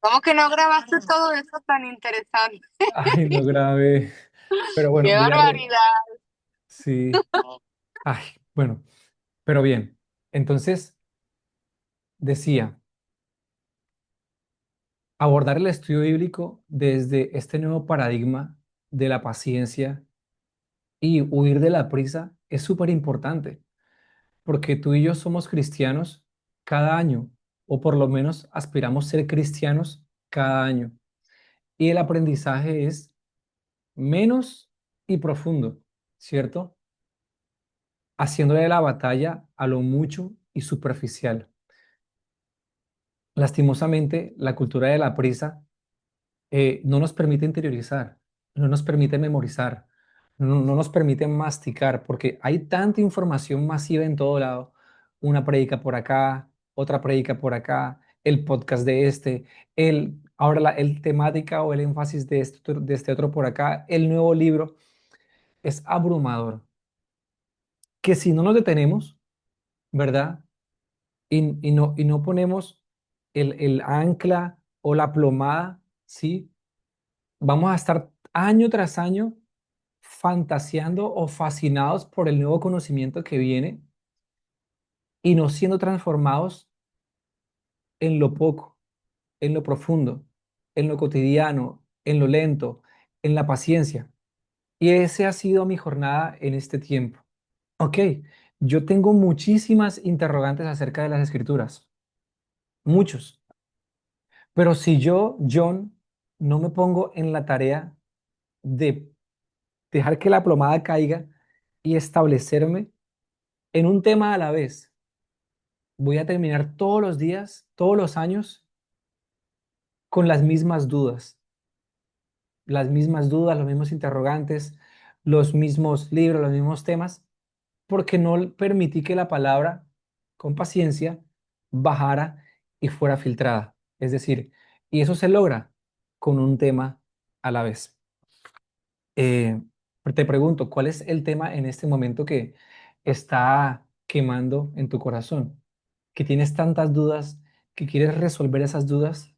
¿Cómo que no grabaste todo eso tan interesante? Ay, no grabé. Pero bueno, ¡Qué barbaridad! Sí. Ay, bueno, pero bien. Entonces, decía, abordar el estudio bíblico desde este nuevo paradigma de la paciencia y huir de la prisa es súper importante, porque tú y yo somos cristianos cada año, o por lo menos aspiramos a ser cristianos cada año. Y el aprendizaje es menos y profundo, ¿cierto? Haciéndole la batalla a lo mucho y superficial. Lastimosamente, la cultura de la prisa no nos permite interiorizar, no nos permite memorizar, no nos permite masticar, porque hay tanta información masiva en todo lado. Una prédica por acá, otra prédica por acá, el podcast de este, ahora el temática o el énfasis de este otro por acá, el nuevo libro. Es abrumador, que si no nos detenemos, ¿verdad? Y no ponemos el ancla o la plomada, ¿sí? Vamos a estar año tras año fantaseando o fascinados por el nuevo conocimiento que viene y no siendo transformados en lo poco, en lo profundo, en lo cotidiano, en lo lento, en la paciencia. Y ese ha sido mi jornada en este tiempo. Ok, yo tengo muchísimas interrogantes acerca de las escrituras, muchos, pero si yo, John, no me pongo en la tarea de dejar que la plomada caiga y establecerme en un tema a la vez, voy a terminar todos los días, todos los años, con las mismas dudas, los mismos interrogantes, los mismos libros, los mismos temas, porque no permití que la palabra, con paciencia, bajara y fuera filtrada. Es decir, y eso se logra con un tema a la vez. Eh, Te pregunto, ¿cuál es el tema en este momento que está quemando en tu corazón? Que tienes tantas dudas, que quieres resolver esas dudas,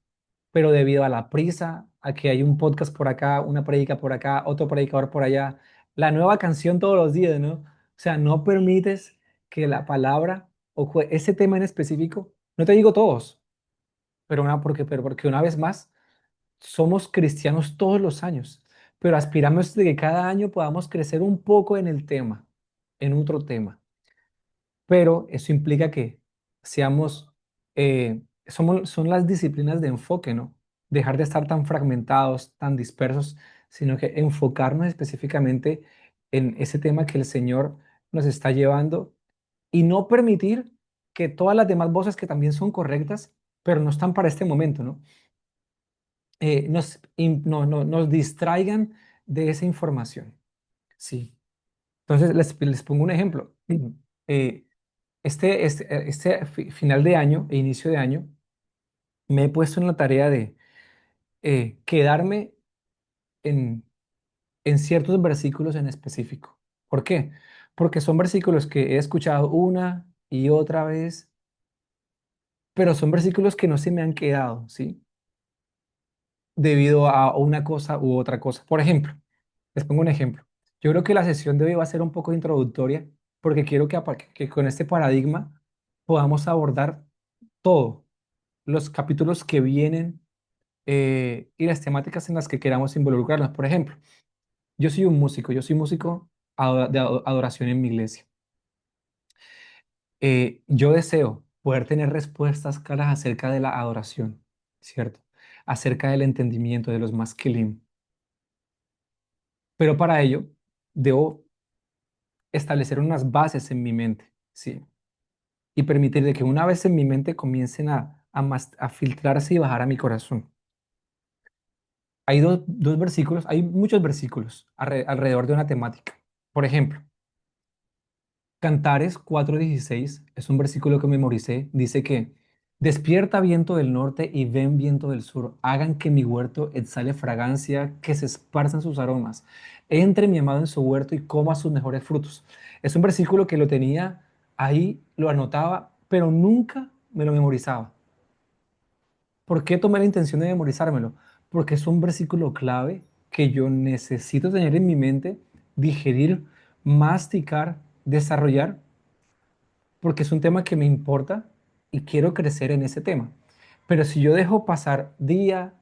pero debido a la prisa, a que hay un podcast por acá, una prédica por acá, otro predicador por allá, la nueva canción todos los días, ¿no? O sea, no permites que la palabra o ese tema en específico, no te digo todos, pero porque una vez más somos cristianos todos los años, pero aspiramos de que cada año podamos crecer un poco en el tema, en otro tema. Pero eso implica que seamos, son las disciplinas de enfoque, ¿no? Dejar de estar tan fragmentados, tan dispersos, sino que enfocarnos específicamente en ese tema que el Señor nos está llevando y no permitir que todas las demás voces que también son correctas, pero no están para este momento, ¿no? Nos distraigan de esa información. Sí. Entonces, les pongo un ejemplo. Eh, final de año e inicio de año, me he puesto en la tarea de quedarme en, en ciertos versículos en específico. ¿Por qué? Porque son versículos que he escuchado una y otra vez, pero son versículos que no se me han quedado, ¿sí? Debido a una cosa u otra cosa. Por ejemplo, les pongo un ejemplo. Yo creo que la sesión de hoy va a ser un poco introductoria porque quiero que con este paradigma podamos abordar todo, los capítulos que vienen y las temáticas en las que queramos involucrarnos. Por ejemplo, yo soy músico de adoración en mi iglesia. Yo deseo poder tener respuestas claras acerca de la adoración, ¿cierto? Acerca del entendimiento de los masculinos. Pero para ello, debo establecer unas bases en mi mente, ¿sí? Y permitir de que una vez en mi mente comiencen a filtrarse y bajar a mi corazón. Hay dos versículos, hay muchos versículos alrededor de una temática. Por ejemplo, Cantares 4:16 es un versículo que memoricé. Dice que despierta viento del norte y ven viento del sur. Hagan que mi huerto exhale fragancia, que se esparzan sus aromas. Entre mi amado en su huerto y coma sus mejores frutos. Es un versículo que lo tenía ahí, lo anotaba, pero nunca me lo memorizaba. ¿Por qué tomé la intención de memorizármelo? Porque es un versículo clave que yo necesito tener en mi mente, digerir, masticar, desarrollar, porque es un tema que me importa y quiero crecer en ese tema. Pero si yo dejo pasar día,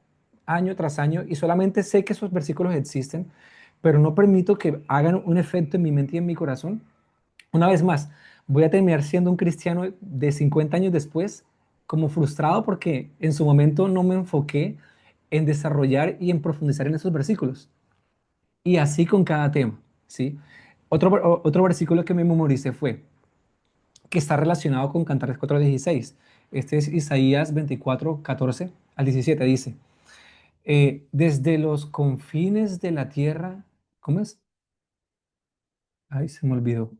año tras año y solamente sé que esos versículos existen, pero no permito que hagan un efecto en mi mente y en mi corazón, una vez más, voy a terminar siendo un cristiano de 50 años después, como frustrado porque en su momento no me enfoqué en desarrollar y en profundizar en esos versículos. Y así con cada tema, ¿sí? Otro versículo que me memoricé fue que está relacionado con Cantares 4:16. Este es Isaías 24:14 al 17. Dice, desde los confines de la tierra, ¿cómo es? Ay, se me olvidó.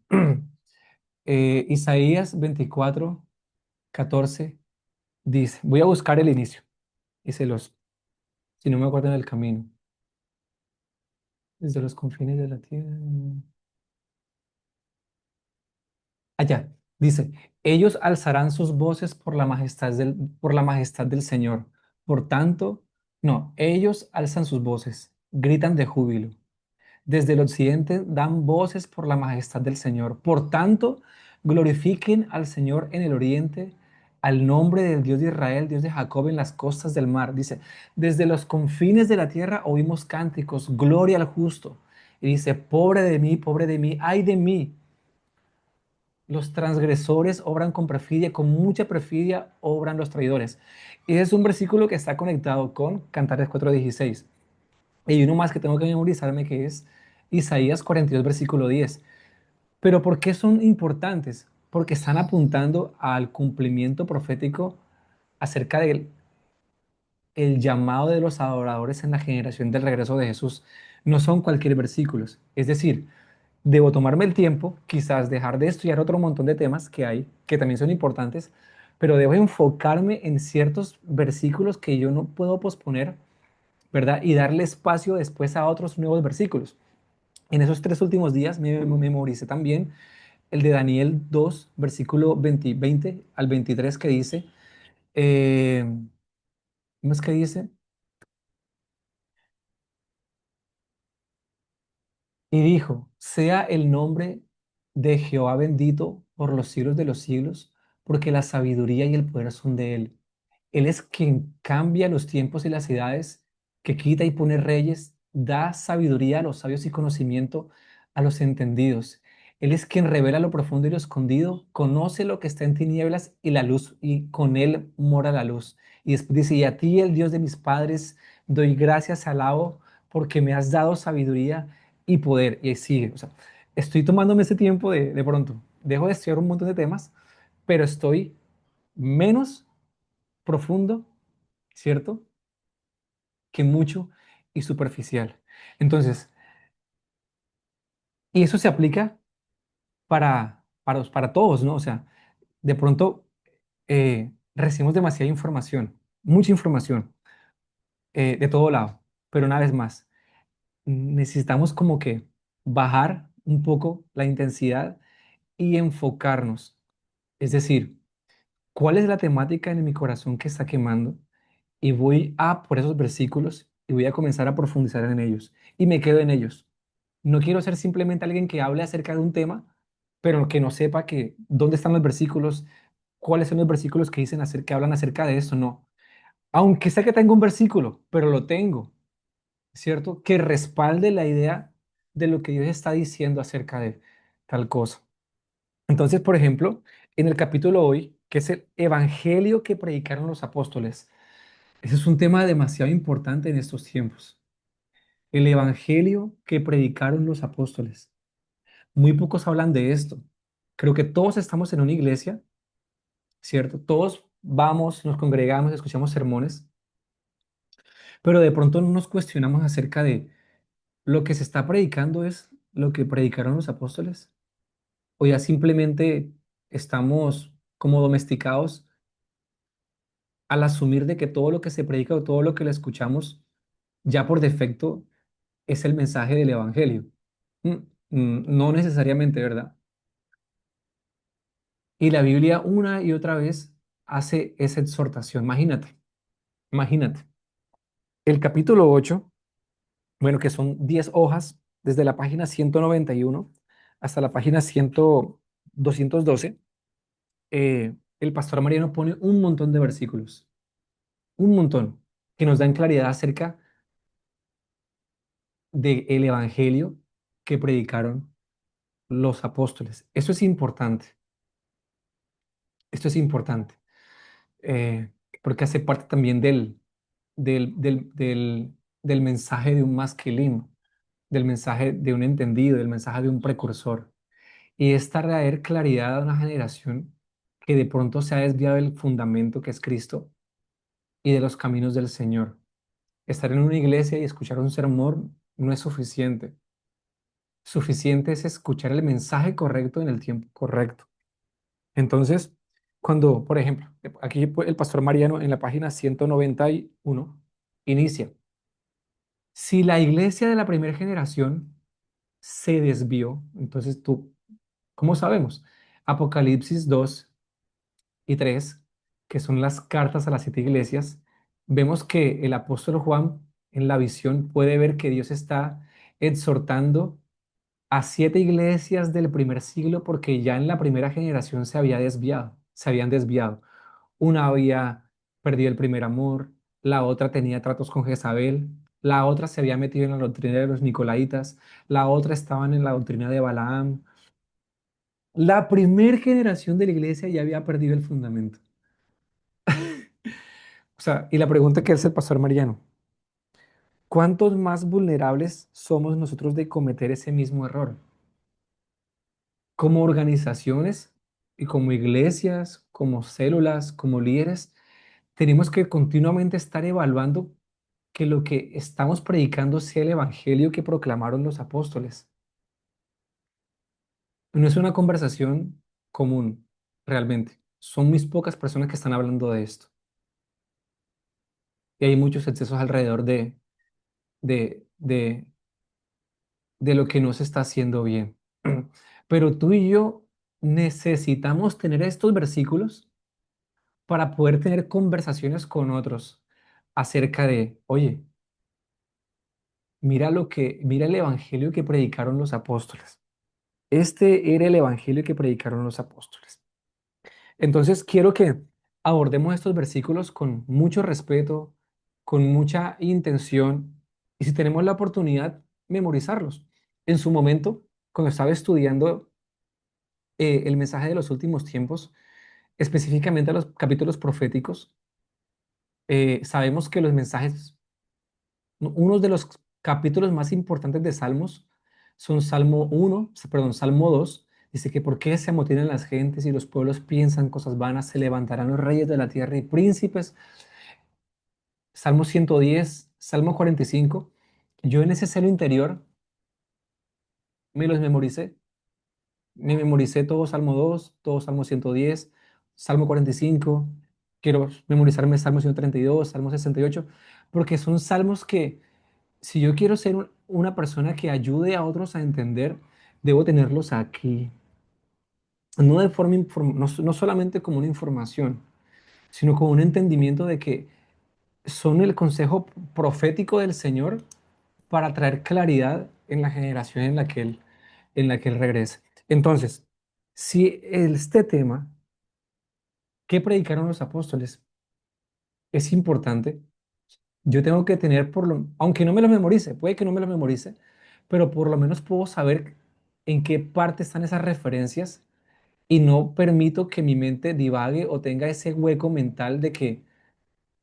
Isaías 24:14 dice, voy a buscar el inicio y si no me acuerdo en el camino, desde los confines de la tierra. Allá, dice, ellos alzarán sus voces por la majestad del Señor. Por tanto, no, ellos alzan sus voces, gritan de júbilo. Desde el occidente dan voces por la majestad del Señor. Por tanto, glorifiquen al Señor en el oriente, al nombre del Dios de Israel, Dios de Jacob en las costas del mar. Dice, desde los confines de la tierra oímos cánticos, gloria al justo. Y dice, pobre de mí, ay de mí. Los transgresores obran con perfidia, con mucha perfidia obran los traidores. Y es un versículo que está conectado con Cantares 4:16. Y uno más que tengo que memorizarme que es Isaías 42, versículo 10. Pero ¿por qué son importantes? Porque están apuntando al cumplimiento profético acerca del el llamado de los adoradores en la generación del regreso de Jesús. No son cualquier versículos. Es decir, debo tomarme el tiempo, quizás dejar de estudiar otro montón de temas que hay, que también son importantes, pero debo enfocarme en ciertos versículos que yo no puedo posponer, ¿verdad? Y darle espacio después a otros nuevos versículos. En esos 3 últimos días me memoricé también el de Daniel 2, versículo 20 al 23, que dice, eh, ¿cómo es que dice? Y dijo, sea el nombre de Jehová bendito por los siglos de los siglos, porque la sabiduría y el poder son de él. Él es quien cambia los tiempos y las edades, que quita y pone reyes, da sabiduría a los sabios y conocimiento a los entendidos. Él es quien revela lo profundo y lo escondido, conoce lo que está en tinieblas y la luz, y con él mora la luz. Y después dice, y a ti, el Dios de mis padres, doy gracias, alabo, porque me has dado sabiduría y poder. Y ahí sigue. O sea, estoy tomándome ese tiempo de pronto. Dejo de estudiar un montón de temas, pero estoy menos profundo, ¿cierto? Que mucho y superficial. Entonces, y eso se aplica para todos, ¿no? O sea, de pronto recibimos demasiada información, mucha información de todo lado, pero una vez más, necesitamos como que bajar un poco la intensidad y enfocarnos. Es decir, ¿cuál es la temática en mi corazón que está quemando? Y voy a por esos versículos y voy a comenzar a profundizar en ellos. Y me quedo en ellos. No quiero ser simplemente alguien que hable acerca de un tema, pero que no sepa que dónde están los versículos, cuáles son los versículos que dicen que hablan acerca de esto. No. Aunque sé que tengo un versículo, pero lo tengo, ¿cierto? Que respalde la idea de lo que Dios está diciendo acerca de tal cosa. Entonces, por ejemplo, en el capítulo hoy, que es el evangelio que predicaron los apóstoles, ese es un tema demasiado importante en estos tiempos. El evangelio que predicaron los apóstoles. Muy pocos hablan de esto. Creo que todos estamos en una iglesia, ¿cierto? Todos vamos, nos congregamos, escuchamos sermones, pero de pronto no nos cuestionamos acerca de lo que se está predicando es lo que predicaron los apóstoles, o ya simplemente estamos como domesticados al asumir de que todo lo que se predica o todo lo que le escuchamos ya por defecto es el mensaje del evangelio. Mm, no necesariamente, ¿verdad? Y la Biblia una y otra vez hace esa exhortación. Imagínate. Imagínate, el capítulo 8, bueno, que son 10 hojas, desde la página 191 hasta la página 100 212, el pastor Mariano pone un montón de versículos, un montón, que nos dan claridad acerca del evangelio que predicaron los apóstoles. Eso es importante, esto es importante, eh, porque hace parte también del mensaje de un masculino, del mensaje de un entendido, del mensaje de un precursor. Y es traer claridad a una generación que de pronto se ha desviado del fundamento que es Cristo y de los caminos del Señor. Estar en una iglesia y escuchar un sermón no es suficiente. Suficiente es escuchar el mensaje correcto en el tiempo correcto. Entonces, cuando, por ejemplo, aquí el pastor Mariano en la página 191 inicia, si la iglesia de la primera generación se desvió, entonces tú, ¿cómo sabemos? Apocalipsis 2 y 3, que son las cartas a las 7 iglesias, vemos que el apóstol Juan en la visión puede ver que Dios está exhortando a 7 iglesias del primer siglo porque ya en la primera generación se había desviado, se habían desviado. Una había perdido el primer amor, la otra tenía tratos con Jezabel, la otra se había metido en la doctrina de los Nicolaitas, la otra estaba en la doctrina de Balaam. La primera generación de la iglesia ya había perdido el fundamento. O sea, y la pregunta que hace el pastor Mariano, ¿cuántos más vulnerables somos nosotros de cometer ese mismo error? Como organizaciones y como iglesias, como células, como líderes, tenemos que continuamente estar evaluando que lo que estamos predicando sea el evangelio que proclamaron los apóstoles. No es una conversación común, realmente. Son muy pocas personas que están hablando de esto. Y hay muchos excesos alrededor de, de, de lo que no se está haciendo bien. Pero tú y yo necesitamos tener estos versículos para poder tener conversaciones con otros acerca de, oye, mira el evangelio que predicaron los apóstoles. Este era el evangelio que predicaron los apóstoles. Entonces, quiero que abordemos estos versículos con mucho respeto, con mucha intención, y si tenemos la oportunidad, memorizarlos. En su momento, cuando estaba estudiando el mensaje de los últimos tiempos, específicamente a los capítulos proféticos, sabemos que los mensajes, unos de los capítulos más importantes de Salmos son Salmo 2. Dice que por qué se amotinan las gentes y los pueblos piensan cosas vanas, se levantarán los reyes de la tierra y príncipes. Salmo 110, Salmo 45. Yo en ese celo interior me los memoricé. Me memoricé todo Salmo 2, todo Salmo 110, Salmo 45. Quiero memorizarme Salmo 132, Salmo 68, porque son salmos que si yo quiero ser una persona que ayude a otros a entender, debo tenerlos aquí. No de forma, no solamente como una información, sino como un entendimiento de que son el consejo profético del Señor para traer claridad en la generación en la que Él regrese. Entonces, si este tema que predicaron los apóstoles es importante, yo tengo que tener aunque no me lo memorice, puede que no me lo memorice, pero por lo menos puedo saber en qué parte están esas referencias y no permito que mi mente divague o tenga ese hueco mental de que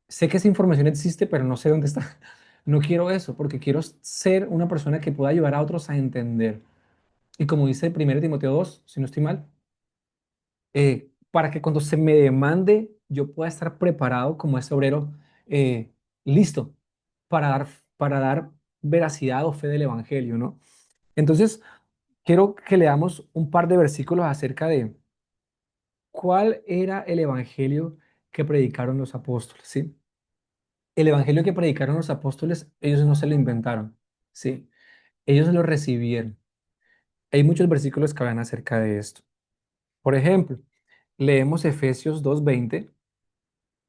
sé que esa información existe, pero no sé dónde está. No quiero eso, porque quiero ser una persona que pueda ayudar a otros a entender. Y como dice 1 Timoteo 2, si no estoy mal, para que cuando se me demande, yo pueda estar preparado como ese obrero, listo para dar, para dar veracidad o fe del evangelio, ¿no? Entonces, quiero que leamos un par de versículos acerca de cuál era el evangelio que predicaron los apóstoles, ¿sí? El evangelio que predicaron los apóstoles, ellos no se lo inventaron, ¿sí? Ellos lo recibieron. Hay muchos versículos que hablan acerca de esto. Por ejemplo, leemos Efesios 2:20.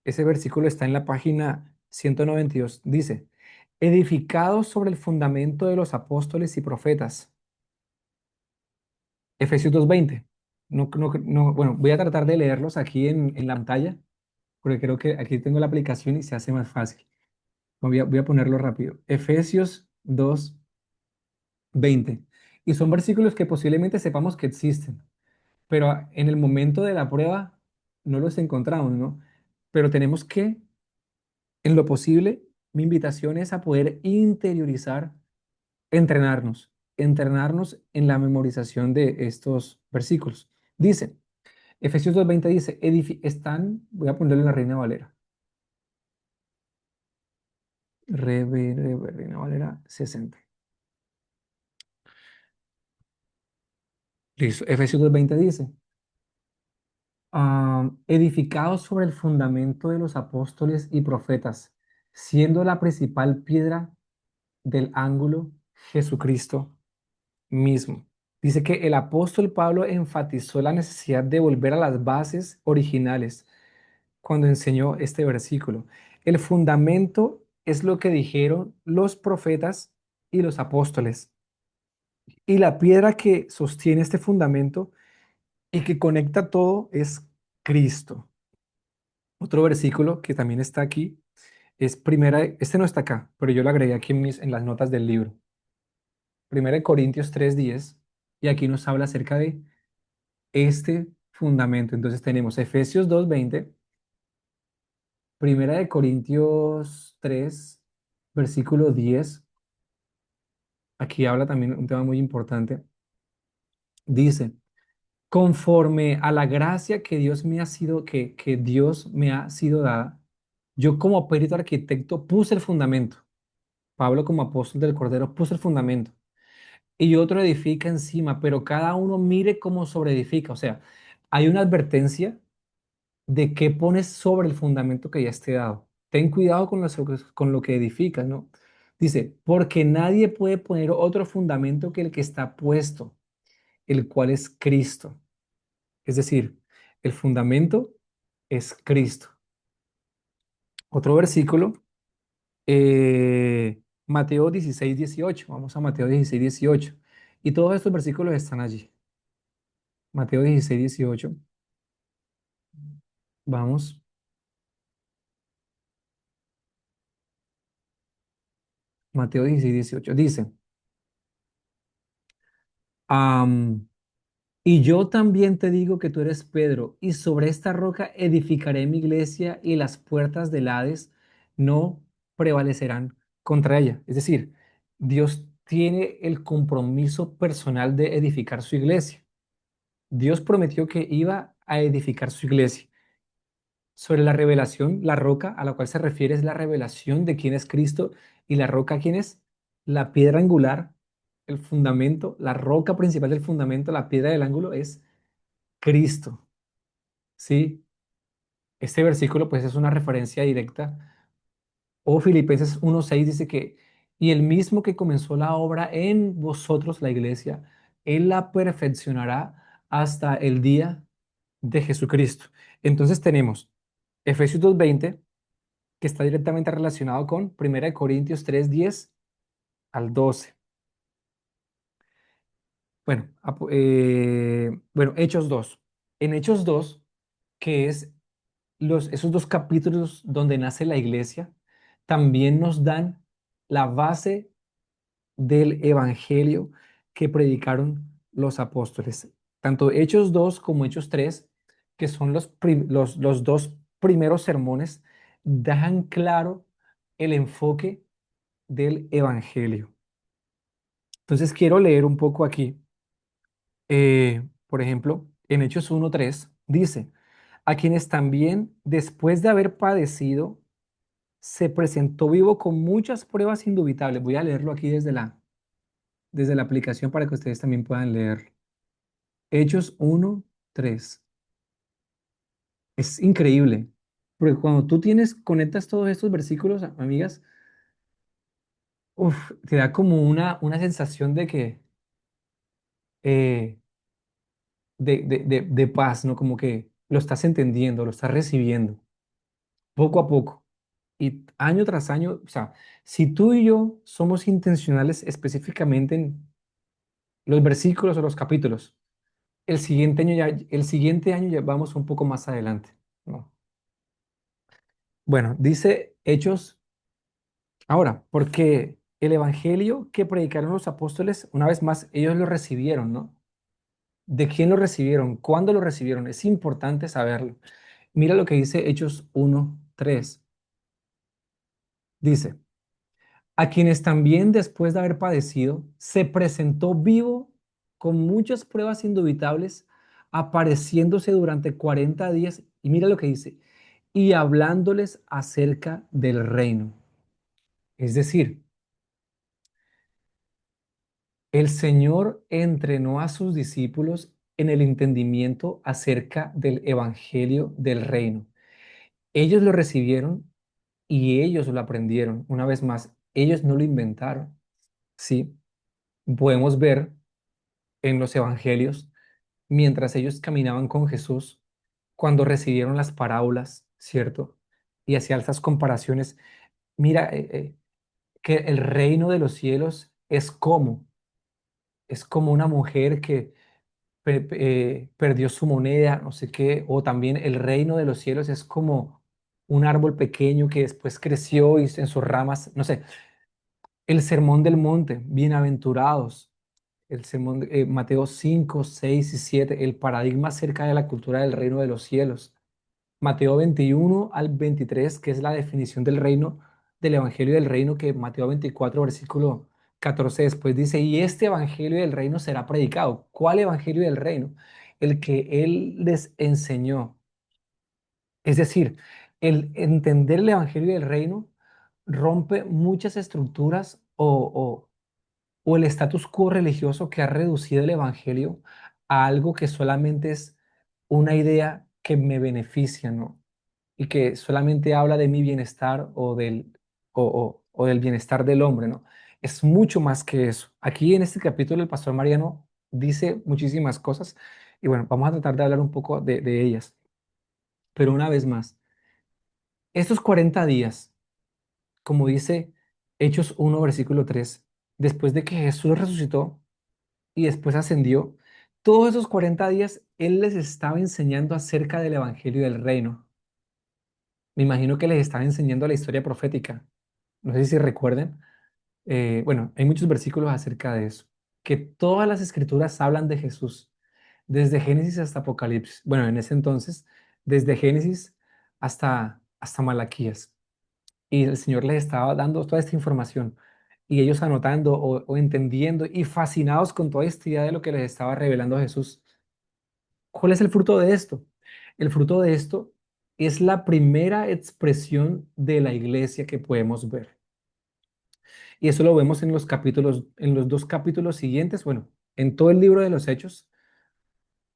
Ese versículo está en la página 192 dice, edificados sobre el fundamento de los apóstoles y profetas. Efesios 2:20. Bueno, voy a tratar de leerlos aquí en la pantalla, porque creo que aquí tengo la aplicación y se hace más fácil. Voy a ponerlo rápido. Efesios 2:20. Y son versículos que posiblemente sepamos que existen, pero en el momento de la prueba no los encontramos, ¿no? Pero tenemos que, en lo posible, mi invitación es a poder interiorizar, entrenarnos en la memorización de estos versículos. Dice, Efesios 2:20 dice, voy a ponerle en la Reina Valera, Reina Valera 60. Listo, Efesios 2:20 dice, edificados sobre el fundamento de los apóstoles y profetas, siendo la principal piedra del ángulo Jesucristo mismo. Dice que el apóstol Pablo enfatizó la necesidad de volver a las bases originales cuando enseñó este versículo. El fundamento es lo que dijeron los profetas y los apóstoles. Y la piedra que sostiene este fundamento y que conecta todo es Cristo. Otro versículo que también está aquí es este no está acá, pero yo lo agregué aquí en las notas del libro. Primera de Corintios 3:10, y aquí nos habla acerca de este fundamento. Entonces tenemos Efesios 2:20, Primera de Corintios 3, versículo 10. Aquí habla también un tema muy importante. Dice, conforme a la gracia que Dios me ha sido dada, yo como perito arquitecto puse el fundamento. Pablo como apóstol del Cordero puso el fundamento y otro edifica encima, pero cada uno mire cómo sobreedifica. O sea, hay una advertencia de qué pones sobre el fundamento que ya esté dado. Ten cuidado con lo que edificas, ¿no? Dice, porque nadie puede poner otro fundamento que el que está puesto, el cual es Cristo. Es decir, el fundamento es Cristo. Otro versículo, Mateo 16:18. Vamos a Mateo 16:18. Y todos estos versículos están allí. Mateo 16:18. Vamos, Mateo 16:18. Dice, am, y yo también te digo que tú eres Pedro, y sobre esta roca edificaré mi iglesia, y las puertas del Hades no prevalecerán contra ella. Es decir, Dios tiene el compromiso personal de edificar su iglesia. Dios prometió que iba a edificar su iglesia. Sobre la revelación, la roca a la cual se refiere es la revelación de quién es Cristo, y la roca, ¿quién es? La piedra angular, el fundamento, la roca principal del fundamento, la piedra del ángulo es Cristo. ¿Sí? Este versículo pues es una referencia directa. O Filipenses 1:6 dice que, y el mismo que comenzó la obra en vosotros, la iglesia, Él la perfeccionará hasta el día de Jesucristo. Entonces tenemos Efesios 2:20, que está directamente relacionado con 1 Corintios 3:10 al 12. Bueno, bueno, Hechos 2. En Hechos 2, que es esos dos capítulos donde nace la iglesia, también nos dan la base del evangelio que predicaron los apóstoles. Tanto Hechos 2 como Hechos 3, que son los dos primeros sermones, dejan claro el enfoque del evangelio. Entonces quiero leer un poco aquí. Por ejemplo, en Hechos 1:3 dice, a quienes también después de haber padecido, se presentó vivo con muchas pruebas indubitables. Voy a leerlo aquí desde la aplicación para que ustedes también puedan leer. Hechos 1:3. Es increíble, porque cuando tú conectas todos estos versículos, amigas, te da como una sensación de que, eh, de paz, ¿no? Como que lo estás entendiendo, lo estás recibiendo, poco a poco. Y año tras año, o sea, si tú y yo somos intencionales específicamente en los versículos o los capítulos, el siguiente año ya vamos un poco más adelante, ¿no? Bueno, dice Hechos ahora, porque el evangelio que predicaron los apóstoles, una vez más, ellos lo recibieron, ¿no? ¿De quién lo recibieron? ¿Cuándo lo recibieron? Es importante saberlo. Mira lo que dice Hechos 1:3. Dice, a quienes también después de haber padecido, se presentó vivo con muchas pruebas indubitables, apareciéndose durante 40 días, y mira lo que dice, y hablándoles acerca del reino. Es decir, el Señor entrenó a sus discípulos en el entendimiento acerca del evangelio del reino. Ellos lo recibieron y ellos lo aprendieron. Una vez más, ellos no lo inventaron. Sí, podemos ver en los evangelios, mientras ellos caminaban con Jesús, cuando recibieron las parábolas, ¿cierto? Y hacía esas comparaciones. Mira, que el reino de los cielos es como una mujer que perdió su moneda, no sé qué, o también el reino de los cielos es como un árbol pequeño que después creció y en sus ramas, no sé, el sermón del monte, bienaventurados, el sermón de Mateo 5, 6 y 7, el paradigma acerca de la cultura del reino de los cielos. Mateo 21 al 23, que es la definición del reino, del evangelio del reino, que Mateo 24, versículo 14 después dice, y este evangelio del reino será predicado. ¿Cuál evangelio del reino? El que él les enseñó. Es decir, el entender el evangelio del reino rompe muchas estructuras o el status quo religioso que ha reducido el evangelio a algo que solamente es una idea que me beneficia, ¿no? Y que solamente habla de mi bienestar o del bienestar del hombre, ¿no? Es mucho más que eso. Aquí en este capítulo el pastor Mariano dice muchísimas cosas y bueno, vamos a tratar de hablar un poco de ellas. Pero una vez más, estos 40 días, como dice Hechos 1 versículo 3, después de que Jesús resucitó y después ascendió, todos esos 40 días Él les estaba enseñando acerca del Evangelio del Reino. Me imagino que les estaba enseñando la historia profética. No sé si recuerden. Bueno, hay muchos versículos acerca de eso, que todas las escrituras hablan de Jesús, desde Génesis hasta Apocalipsis. Bueno, en ese entonces, desde Génesis hasta Malaquías. Y el Señor les estaba dando toda esta información y ellos anotando o entendiendo y fascinados con toda esta idea de lo que les estaba revelando Jesús. ¿Cuál es el fruto de esto? El fruto de esto es la primera expresión de la iglesia que podemos ver. Y eso lo vemos en los capítulos, en los dos capítulos siguientes, bueno, en todo el libro de los Hechos,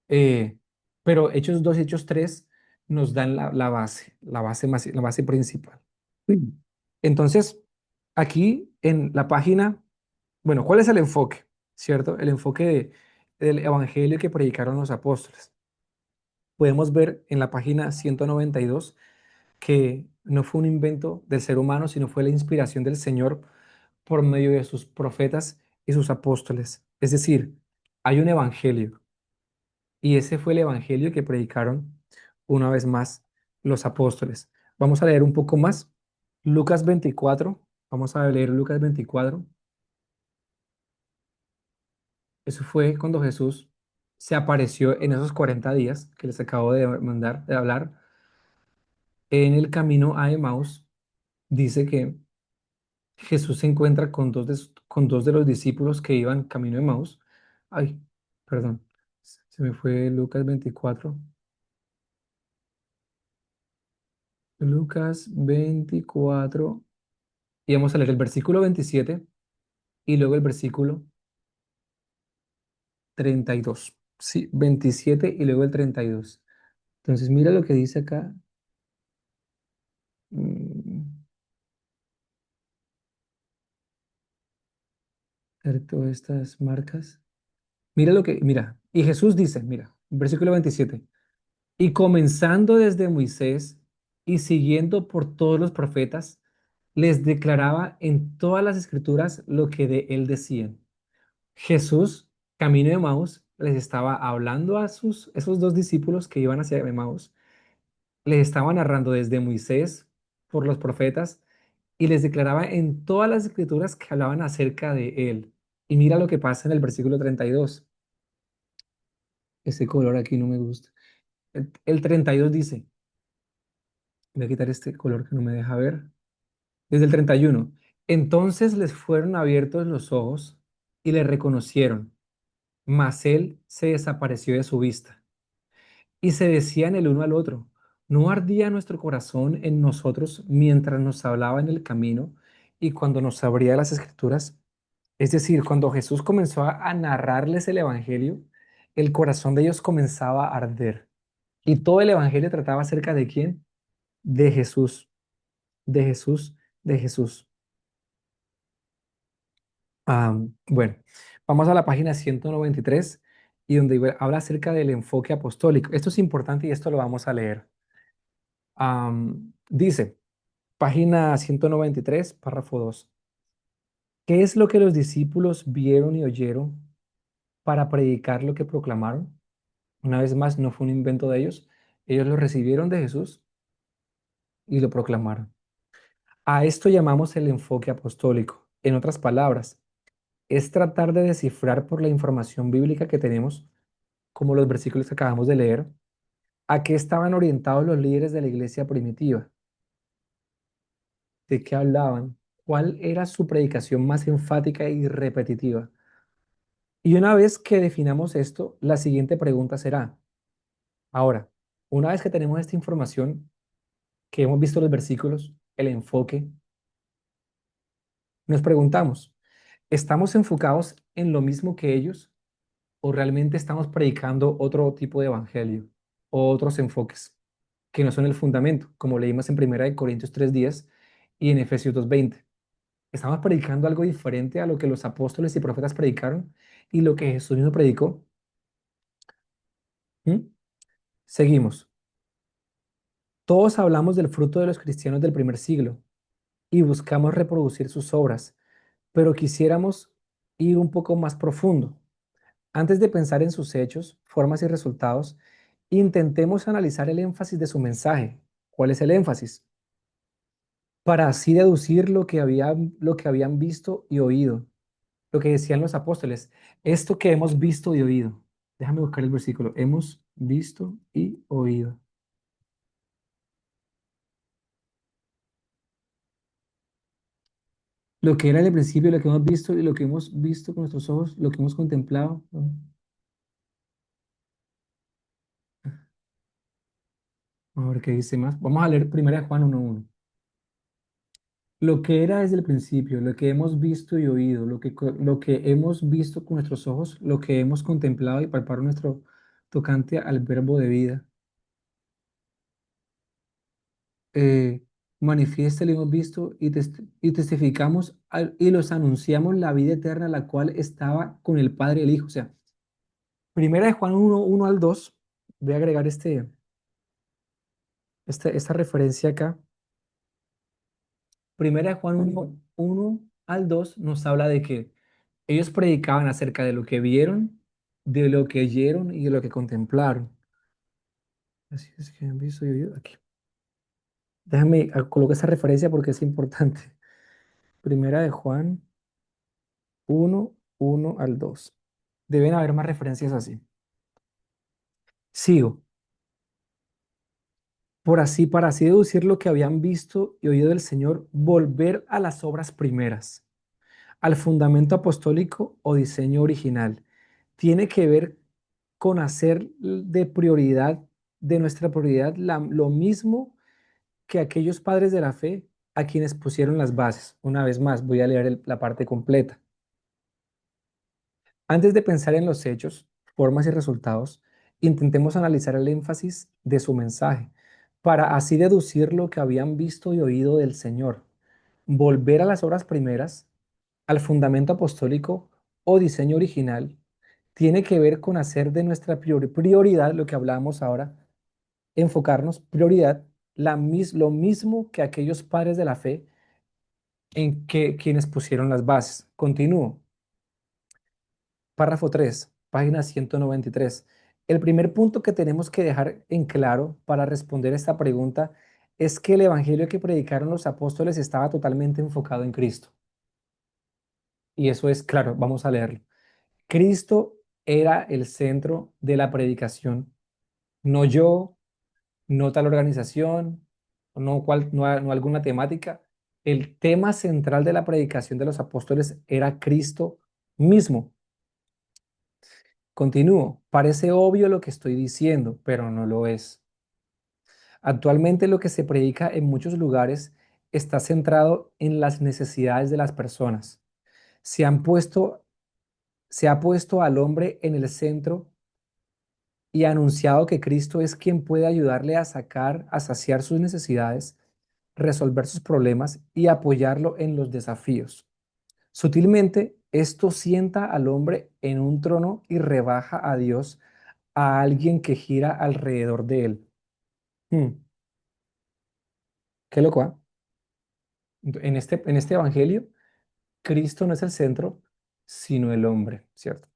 eh, pero Hechos 2 y Hechos 3 nos dan la base principal. Mm. Entonces, aquí en la página, bueno, ¿cuál es el enfoque? ¿Cierto? El enfoque del evangelio que predicaron los apóstoles. Podemos ver en la página 192 que no fue un invento del ser humano, sino fue la inspiración del Señor por medio de sus profetas y sus apóstoles. Es decir, hay un evangelio y ese fue el evangelio que predicaron una vez más los apóstoles. Vamos a leer un poco más. Lucas 24. Vamos a leer Lucas 24. Eso fue cuando Jesús se apareció en esos 40 días que les acabo de mandar, de hablar. En el camino a Emaús, dice que Jesús se encuentra con dos de los discípulos que iban camino de Emaús. Ay, perdón, se me fue Lucas 24. Lucas 24. Y vamos a leer el versículo 27 y luego el versículo 32. Sí, 27 y luego el 32. Entonces, mira lo que dice acá. Mm, ver todas estas marcas. Mira, y Jesús dice, mira, versículo 27. Y comenzando desde Moisés y siguiendo por todos los profetas, les declaraba en todas las escrituras lo que de él decían. Jesús, camino de Emaús, les estaba hablando a esos dos discípulos que iban hacia Emaús, les estaba narrando desde Moisés por los profetas y les declaraba en todas las escrituras que hablaban acerca de él. Y mira lo que pasa en el versículo 32. Ese color aquí no me gusta. El 32 dice, voy a quitar este color que no me deja ver. Desde el 31. Entonces les fueron abiertos los ojos y le reconocieron, mas él se desapareció de su vista. Y se decían el uno al otro, ¿no ardía nuestro corazón en nosotros mientras nos hablaba en el camino y cuando nos abría las escrituras? Es decir, cuando Jesús comenzó a narrarles el evangelio, el corazón de ellos comenzaba a arder. Y todo el evangelio trataba acerca de quién? De Jesús, de Jesús, de Jesús. Bueno, vamos a la página 193 y donde habla acerca del enfoque apostólico. Esto es importante y esto lo vamos a leer. Dice, página 193, párrafo 2. ¿Qué es lo que los discípulos vieron y oyeron para predicar lo que proclamaron? Una vez más, no fue un invento de ellos. Ellos lo recibieron de Jesús y lo proclamaron. A esto llamamos el enfoque apostólico. En otras palabras, es tratar de descifrar por la información bíblica que tenemos, como los versículos que acabamos de leer, a qué estaban orientados los líderes de la iglesia primitiva, de qué hablaban, cuál era su predicación más enfática y repetitiva. Y una vez que definamos esto, la siguiente pregunta será, ahora, una vez que tenemos esta información, que hemos visto los versículos, el enfoque, nos preguntamos, ¿estamos enfocados en lo mismo que ellos o realmente estamos predicando otro tipo de evangelio o otros enfoques que no son el fundamento, como leímos en 1 Corintios 3:10 y en Efesios 2:20? Estamos predicando algo diferente a lo que los apóstoles y profetas predicaron y lo que Jesús mismo predicó. ¿Mm? Seguimos. Todos hablamos del fruto de los cristianos del primer siglo y buscamos reproducir sus obras, pero quisiéramos ir un poco más profundo. Antes de pensar en sus hechos, formas y resultados, intentemos analizar el énfasis de su mensaje. ¿Cuál es el énfasis? Para así deducir lo que habían visto y oído, lo que decían los apóstoles, esto que hemos visto y oído. Déjame buscar el versículo. Hemos visto y oído. Lo que era en el principio, lo que hemos visto y lo que hemos visto con nuestros ojos, lo que hemos contemplado. ¿No? Vamos a ver qué dice más. Vamos a leer 1 Juan 1:1. Lo que era desde el principio, lo que hemos visto y oído, lo que hemos visto con nuestros ojos, lo que hemos contemplado y palpado nuestro tocante al verbo de vida. eh, Manifiesta lo hemos visto y testificamos y los anunciamos la vida eterna, la cual estaba con el Padre y el Hijo. O sea, 1 Juan 1:1 al 2, voy a agregar esta referencia acá. 1 Juan 1:1 al 2 nos habla de que ellos predicaban acerca de lo que vieron, de lo que oyeron y de lo que contemplaron. Así es que han visto y oído aquí. Déjame colocar esa referencia porque es importante. 1 Juan 1:1 al 2. Deben haber más referencias así. Sigo. Para así deducir lo que habían visto y oído del Señor, volver a las obras primeras, al fundamento apostólico o diseño original. Tiene que ver con hacer de prioridad, de nuestra prioridad, lo mismo que aquellos padres de la fe a quienes pusieron las bases. Una vez más, voy a leer la parte completa. Antes de pensar en los hechos, formas y resultados, intentemos analizar el énfasis de su mensaje, para así deducir lo que habían visto y oído del Señor. Volver a las obras primeras, al fundamento apostólico o diseño original, tiene que ver con hacer de nuestra prioridad, lo que hablábamos ahora, enfocarnos, prioridad, lo mismo que aquellos padres de la fe en que quienes pusieron las bases. Continúo. Párrafo 3, página 193. El primer punto que tenemos que dejar en claro para responder esta pregunta es que el evangelio que predicaron los apóstoles estaba totalmente enfocado en Cristo. Y eso es claro, vamos a leerlo. Cristo era el centro de la predicación, no yo, no tal organización, no alguna temática. El tema central de la predicación de los apóstoles era Cristo mismo. Continúo. Parece obvio lo que estoy diciendo, pero no lo es. Actualmente lo que se predica en muchos lugares está centrado en las necesidades de las personas. Se han puesto, se ha puesto al hombre en el centro y anunciado que Cristo es quien puede ayudarle a sacar, a saciar sus necesidades, resolver sus problemas y apoyarlo en los desafíos. Sutilmente, esto sienta al hombre en un trono y rebaja a Dios a alguien que gira alrededor de él. Hmm, qué loco, ¿ah? En este evangelio, Cristo no es el centro, sino el hombre, ¿cierto?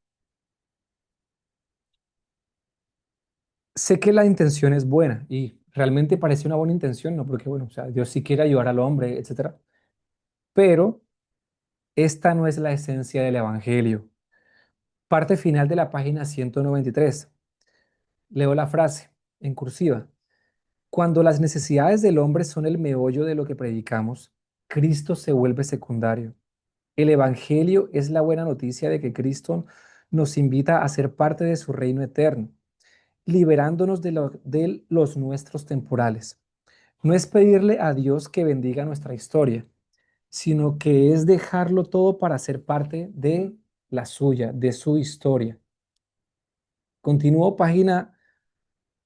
Sé que la intención es buena y realmente parece una buena intención, ¿no? Porque, bueno, o sea, Dios sí quiere ayudar al hombre, etcétera. Pero esta no es la esencia del evangelio. Parte final de la página 193. Leo la frase en cursiva. Cuando las necesidades del hombre son el meollo de lo que predicamos, Cristo se vuelve secundario. El Evangelio es la buena noticia de que Cristo nos invita a ser parte de su reino eterno, liberándonos de los nuestros temporales. No es pedirle a Dios que bendiga nuestra historia, sino que es dejarlo todo para ser parte de la suya, de su historia. Continúo página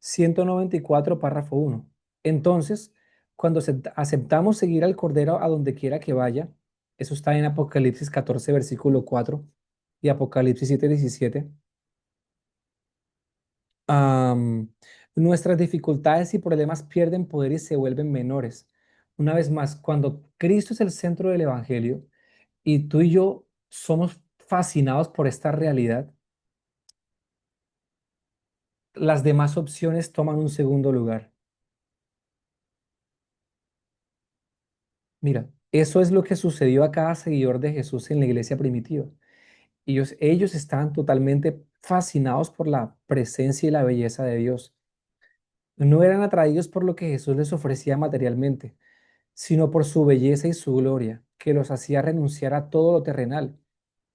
194, párrafo 1. Entonces, cuando aceptamos seguir al Cordero a donde quiera que vaya, eso está en Apocalipsis 14, versículo 4 y Apocalipsis 7, 17, am, nuestras dificultades y problemas pierden poder y se vuelven menores. Una vez más, cuando Cristo es el centro del Evangelio y tú y yo somos fascinados por esta realidad, las demás opciones toman un segundo lugar. Mira, eso es lo que sucedió a cada seguidor de Jesús en la iglesia primitiva. Ellos estaban totalmente fascinados por la presencia y la belleza de Dios. No eran atraídos por lo que Jesús les ofrecía materialmente, sino por su belleza y su gloria, que los hacía renunciar a todo lo terrenal.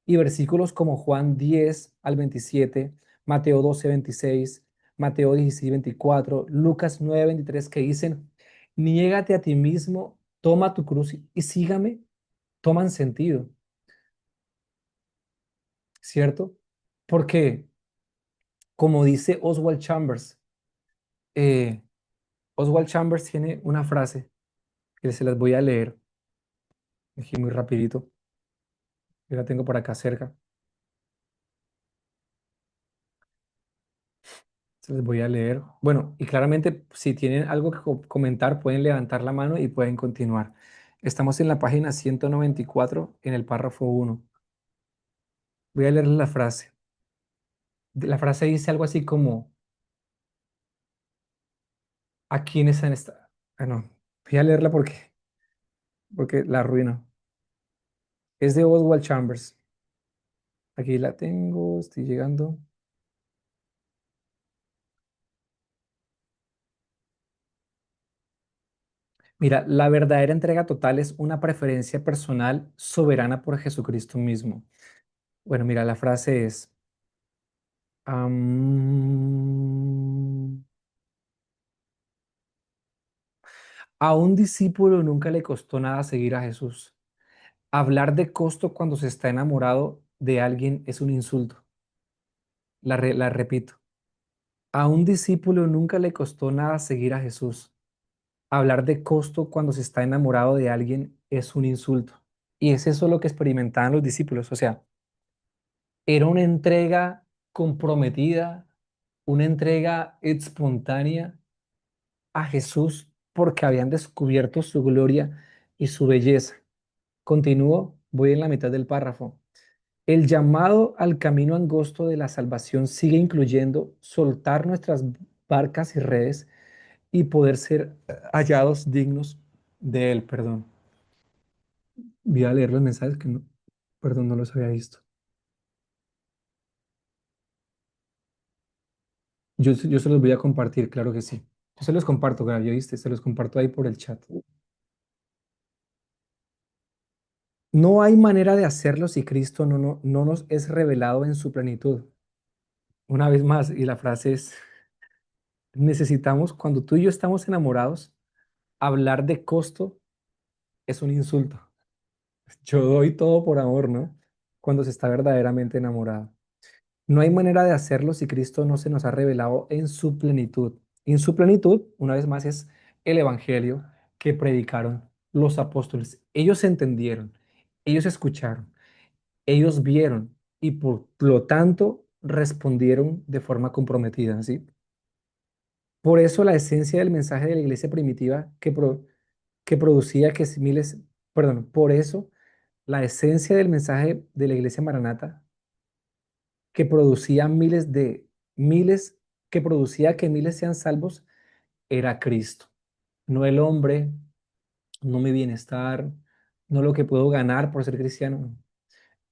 Y versículos como Juan 10 al 27, Mateo 12, 26, Mateo 16, 24, Lucas 9, 23, que dicen, niégate a ti mismo, toma tu cruz y sígame, toman sentido, ¿cierto? Porque, como dice eh, Oswald Chambers tiene una frase que se las voy a leer, aquí muy rapidito, yo la tengo por acá cerca, se las voy a leer. Bueno, y claramente si tienen algo que comentar, pueden levantar la mano y pueden continuar. Estamos en la página 194 en el párrafo 1. Voy a leer la frase. La frase dice algo así como, ¿a quiénes han estado? Ah, no, voy a leerla porque la arruino. Es de Oswald Chambers. Aquí la tengo, estoy llegando. Mira, la verdadera entrega total es una preferencia personal soberana por Jesucristo mismo. Bueno, mira, la frase es, am, a un discípulo nunca le costó nada seguir a Jesús. Hablar de costo cuando se está enamorado de alguien es un insulto. La repito. A un discípulo nunca le costó nada seguir a Jesús. Hablar de costo cuando se está enamorado de alguien es un insulto. Y es eso lo que experimentaban los discípulos. O sea, era una entrega comprometida, una entrega espontánea a Jesús porque habían descubierto su gloria y su belleza. Continúo, voy en la mitad del párrafo. El llamado al camino angosto de la salvación sigue incluyendo soltar nuestras barcas y redes y poder ser hallados dignos de él, perdón. Voy a leer los mensajes que no, perdón, no los había visto. Yo se los voy a compartir, claro que sí. Yo se los comparto, Gaby, ¿viste? Se los comparto ahí por el chat. No hay manera de hacerlo si Cristo no nos es revelado en su plenitud. Una vez más, y la frase es, necesitamos, cuando tú y yo estamos enamorados, hablar de costo es un insulto. Yo doy todo por amor, ¿no? Cuando se está verdaderamente enamorado. No hay manera de hacerlo si Cristo no se nos ha revelado en su plenitud. Y en su plenitud, una vez más, es el evangelio que predicaron los apóstoles. Ellos entendieron, ellos escucharon, ellos vieron y por lo tanto respondieron de forma comprometida, ¿sí? Por eso la esencia del mensaje de la iglesia primitiva que producía que miles, perdón, por eso la esencia del mensaje de la iglesia maranata que producía miles, que producía que miles sean salvos, era Cristo. No el hombre, no mi bienestar, no lo que puedo ganar por ser cristiano, no,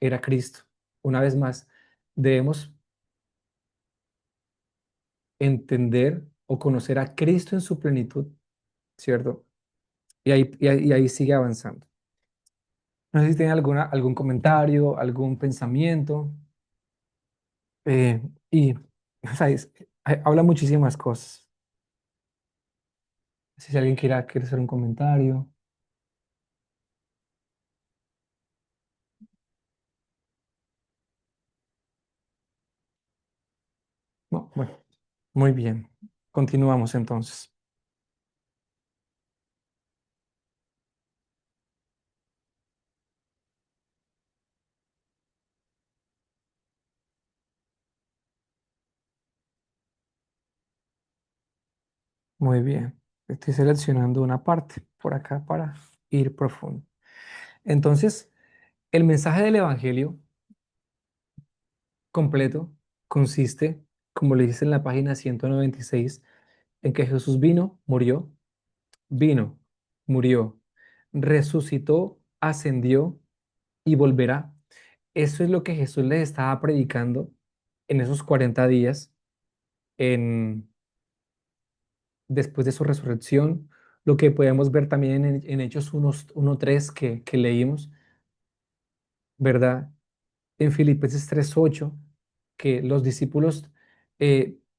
era Cristo. Una vez más, debemos entender o conocer a Cristo en su plenitud, ¿cierto? Y ahí sigue avanzando. No sé si tienen algún comentario, algún pensamiento. eh, y, o sea, habla muchísimas cosas. Si alguien quiere hacer un comentario. No, bueno, muy bien. Continuamos entonces. Muy bien. Estoy seleccionando una parte por acá para ir profundo. Entonces, el mensaje del Evangelio completo consiste, como le dice en la página 196, en que Jesús vino, murió, resucitó, ascendió y volverá. Eso es lo que Jesús les estaba predicando en esos 40 días en, después de su resurrección, lo que podemos ver también en Hechos 1:3 que leímos, ¿verdad? En Filipenses 3:8 que los discípulos,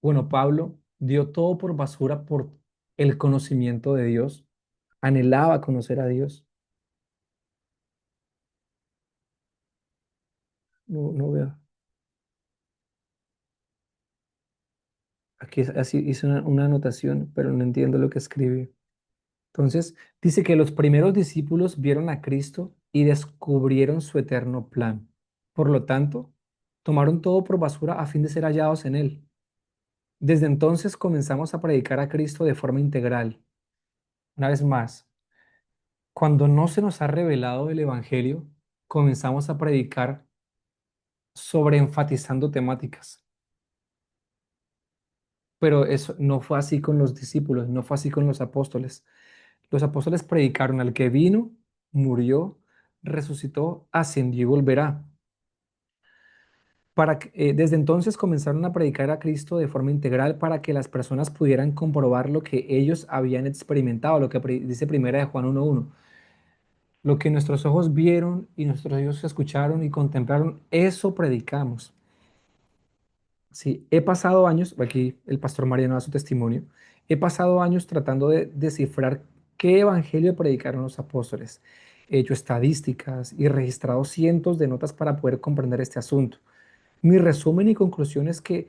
bueno, Pablo dio todo por basura por el conocimiento de Dios, anhelaba conocer a Dios. No, no veo. Aquí así hice una anotación, pero no entiendo lo que escribí. Entonces, dice que los primeros discípulos vieron a Cristo y descubrieron su eterno plan. Por lo tanto, tomaron todo por basura a fin de ser hallados en Él. Desde entonces comenzamos a predicar a Cristo de forma integral. Una vez más, cuando no se nos ha revelado el Evangelio, comenzamos a predicar sobre enfatizando temáticas. Pero eso no fue así con los discípulos, no fue así con los apóstoles. Los apóstoles predicaron al que vino, murió, resucitó, ascendió y volverá. Desde entonces comenzaron a predicar a Cristo de forma integral para que las personas pudieran comprobar lo que ellos habían experimentado, lo que dice primera de Juan 1:1. Lo que nuestros ojos vieron y nuestros oídos escucharon y contemplaron, eso predicamos. Sí, he pasado años, aquí el pastor Mariano da su testimonio, he pasado años tratando de descifrar qué evangelio predicaron los apóstoles. He hecho estadísticas y registrado cientos de notas para poder comprender este asunto. Mi resumen y conclusión es que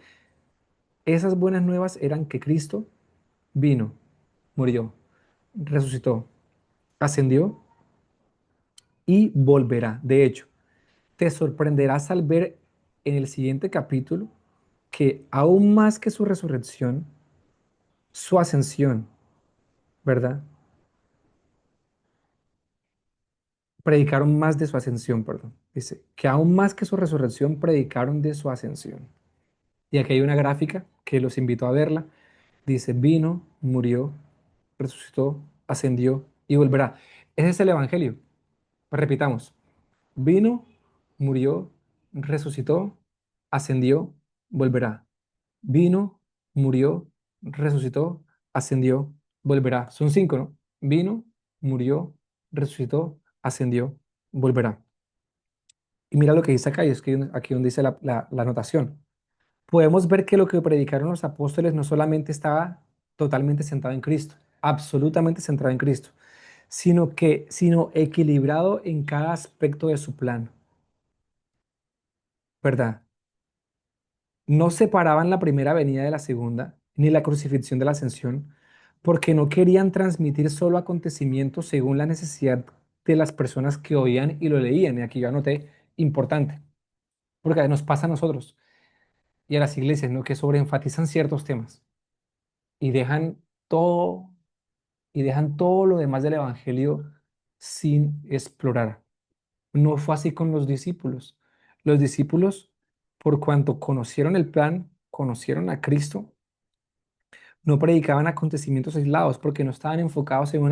esas buenas nuevas eran que Cristo vino, murió, resucitó, ascendió y volverá. De hecho, te sorprenderás al ver en el siguiente capítulo que aún más que su resurrección, su ascensión. ¿verdad? Predicaron más de su ascensión, perdón. Dice, que aún más que su resurrección, predicaron de su ascensión. Y aquí hay una gráfica que los invito a verla. Dice, vino, murió, resucitó, ascendió y volverá. Ese es el Evangelio. Pues repitamos, vino, murió, resucitó, ascendió, volverá. Vino, murió, resucitó, ascendió, volverá. Son cinco, ¿no? Vino, murió, resucitó, ascendió, volverá. Y mira lo que dice acá, y es que aquí donde dice la anotación. Podemos ver que lo que predicaron los apóstoles no solamente estaba totalmente centrado en Cristo, absolutamente centrado en Cristo, sino equilibrado en cada aspecto de su plan, ¿verdad? No separaban la primera venida de la segunda, ni la crucifixión de la ascensión, porque no querían transmitir solo acontecimientos según la necesidad de las personas que oían y lo leían. Y aquí yo anoté, importante, porque nos pasa a nosotros y a las iglesias, ¿no? Que sobreenfatizan ciertos temas y todo, dejan todo lo demás del evangelio sin explorar. No fue así con los discípulos. Los discípulos, por cuanto conocieron el plan, conocieron a Cristo, no predicaban acontecimientos aislados porque no estaban enfocados en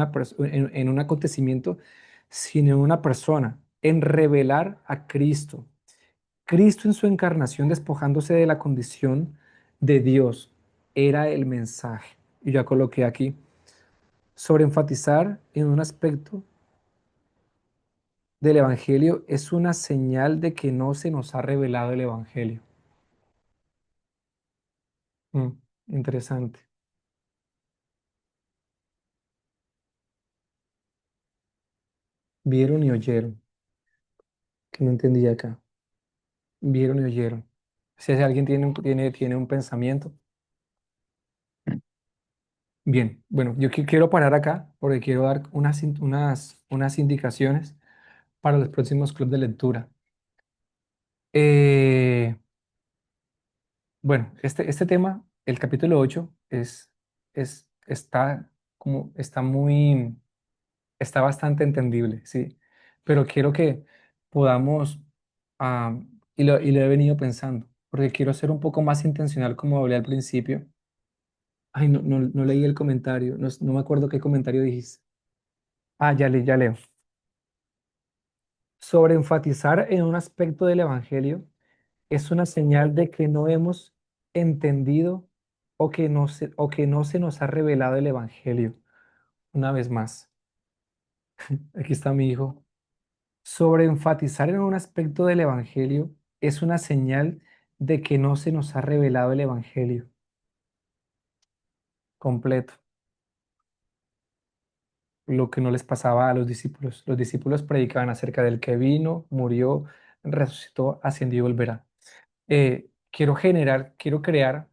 un acontecimiento, sino en una persona, en revelar a Cristo. Cristo en su encarnación, despojándose de la condición de Dios, era el mensaje. Y ya coloqué aquí, sobre enfatizar en un aspecto del Evangelio es una señal de que no se nos ha revelado el Evangelio. Mm, interesante. Vieron y oyeron, que no entendí acá. Vieron y oyeron. Si alguien tiene un pensamiento. Bien, bueno, yo quiero parar acá porque quiero dar unas indicaciones para los próximos clubes de lectura. Eh, bueno, este tema, el capítulo 8 está como, está bastante entendible, sí, pero quiero que podamos, ah, y lo he venido pensando, porque quiero ser un poco más intencional como hablé al principio. Ay, no leí el comentario, no me acuerdo qué comentario dijiste. Ah, ya leo. Sobre enfatizar en un aspecto del Evangelio es una señal de que no hemos entendido o que no se nos ha revelado el Evangelio. Una vez más, aquí está mi hijo. Sobre enfatizar en un aspecto del Evangelio es una señal de que no se nos ha revelado el Evangelio completo, lo que no les pasaba a los discípulos. Los discípulos predicaban acerca del que vino, murió, resucitó, ascendió y volverá. Quiero crear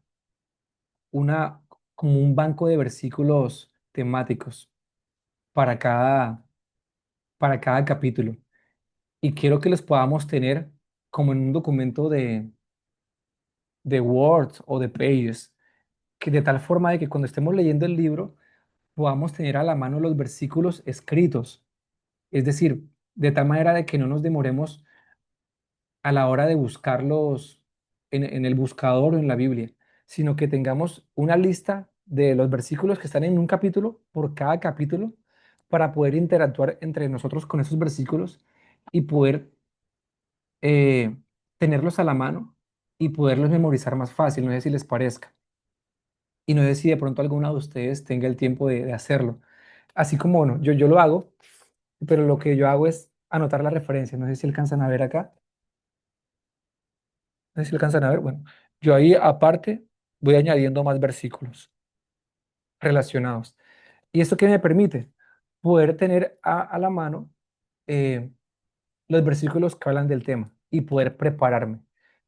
una, como un banco de versículos temáticos para para cada capítulo. Y quiero que los podamos tener como en un documento de Word o de Pages, que de tal forma de que cuando estemos leyendo el libro podamos tener a la mano los versículos escritos. Es decir, de tal manera de que no nos demoremos a la hora de buscarlos en el buscador o en la Biblia, sino que tengamos una lista de los versículos que están en un capítulo por cada capítulo para poder interactuar entre nosotros con esos versículos y poder eh, tenerlos a la mano y poderlos memorizar más fácil. No sé si les parezca. Y no sé si de pronto alguno de ustedes tenga el tiempo de hacerlo. Así como, bueno, yo lo hago, pero lo que yo hago es anotar las referencias. No sé si alcanzan a ver acá. No sé si alcanzan a ver. Bueno, yo ahí aparte voy añadiendo más versículos relacionados. ¿Y esto qué me permite? Poder tener a la mano eh, los versículos que hablan del tema y poder prepararme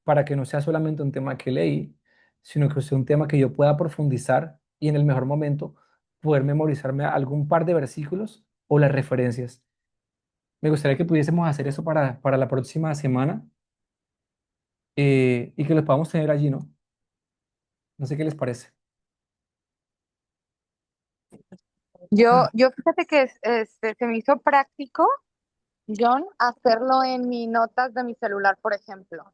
para que no sea solamente un tema que leí, sino que sea un tema que yo pueda profundizar y en el mejor momento poder memorizarme algún par de versículos o las referencias. Me gustaría que pudiésemos hacer eso para la próxima semana y que los podamos tener allí, ¿no? No sé qué les parece. Yo fíjate que se me hizo práctico, John, hacerlo en mis notas de mi celular, por ejemplo.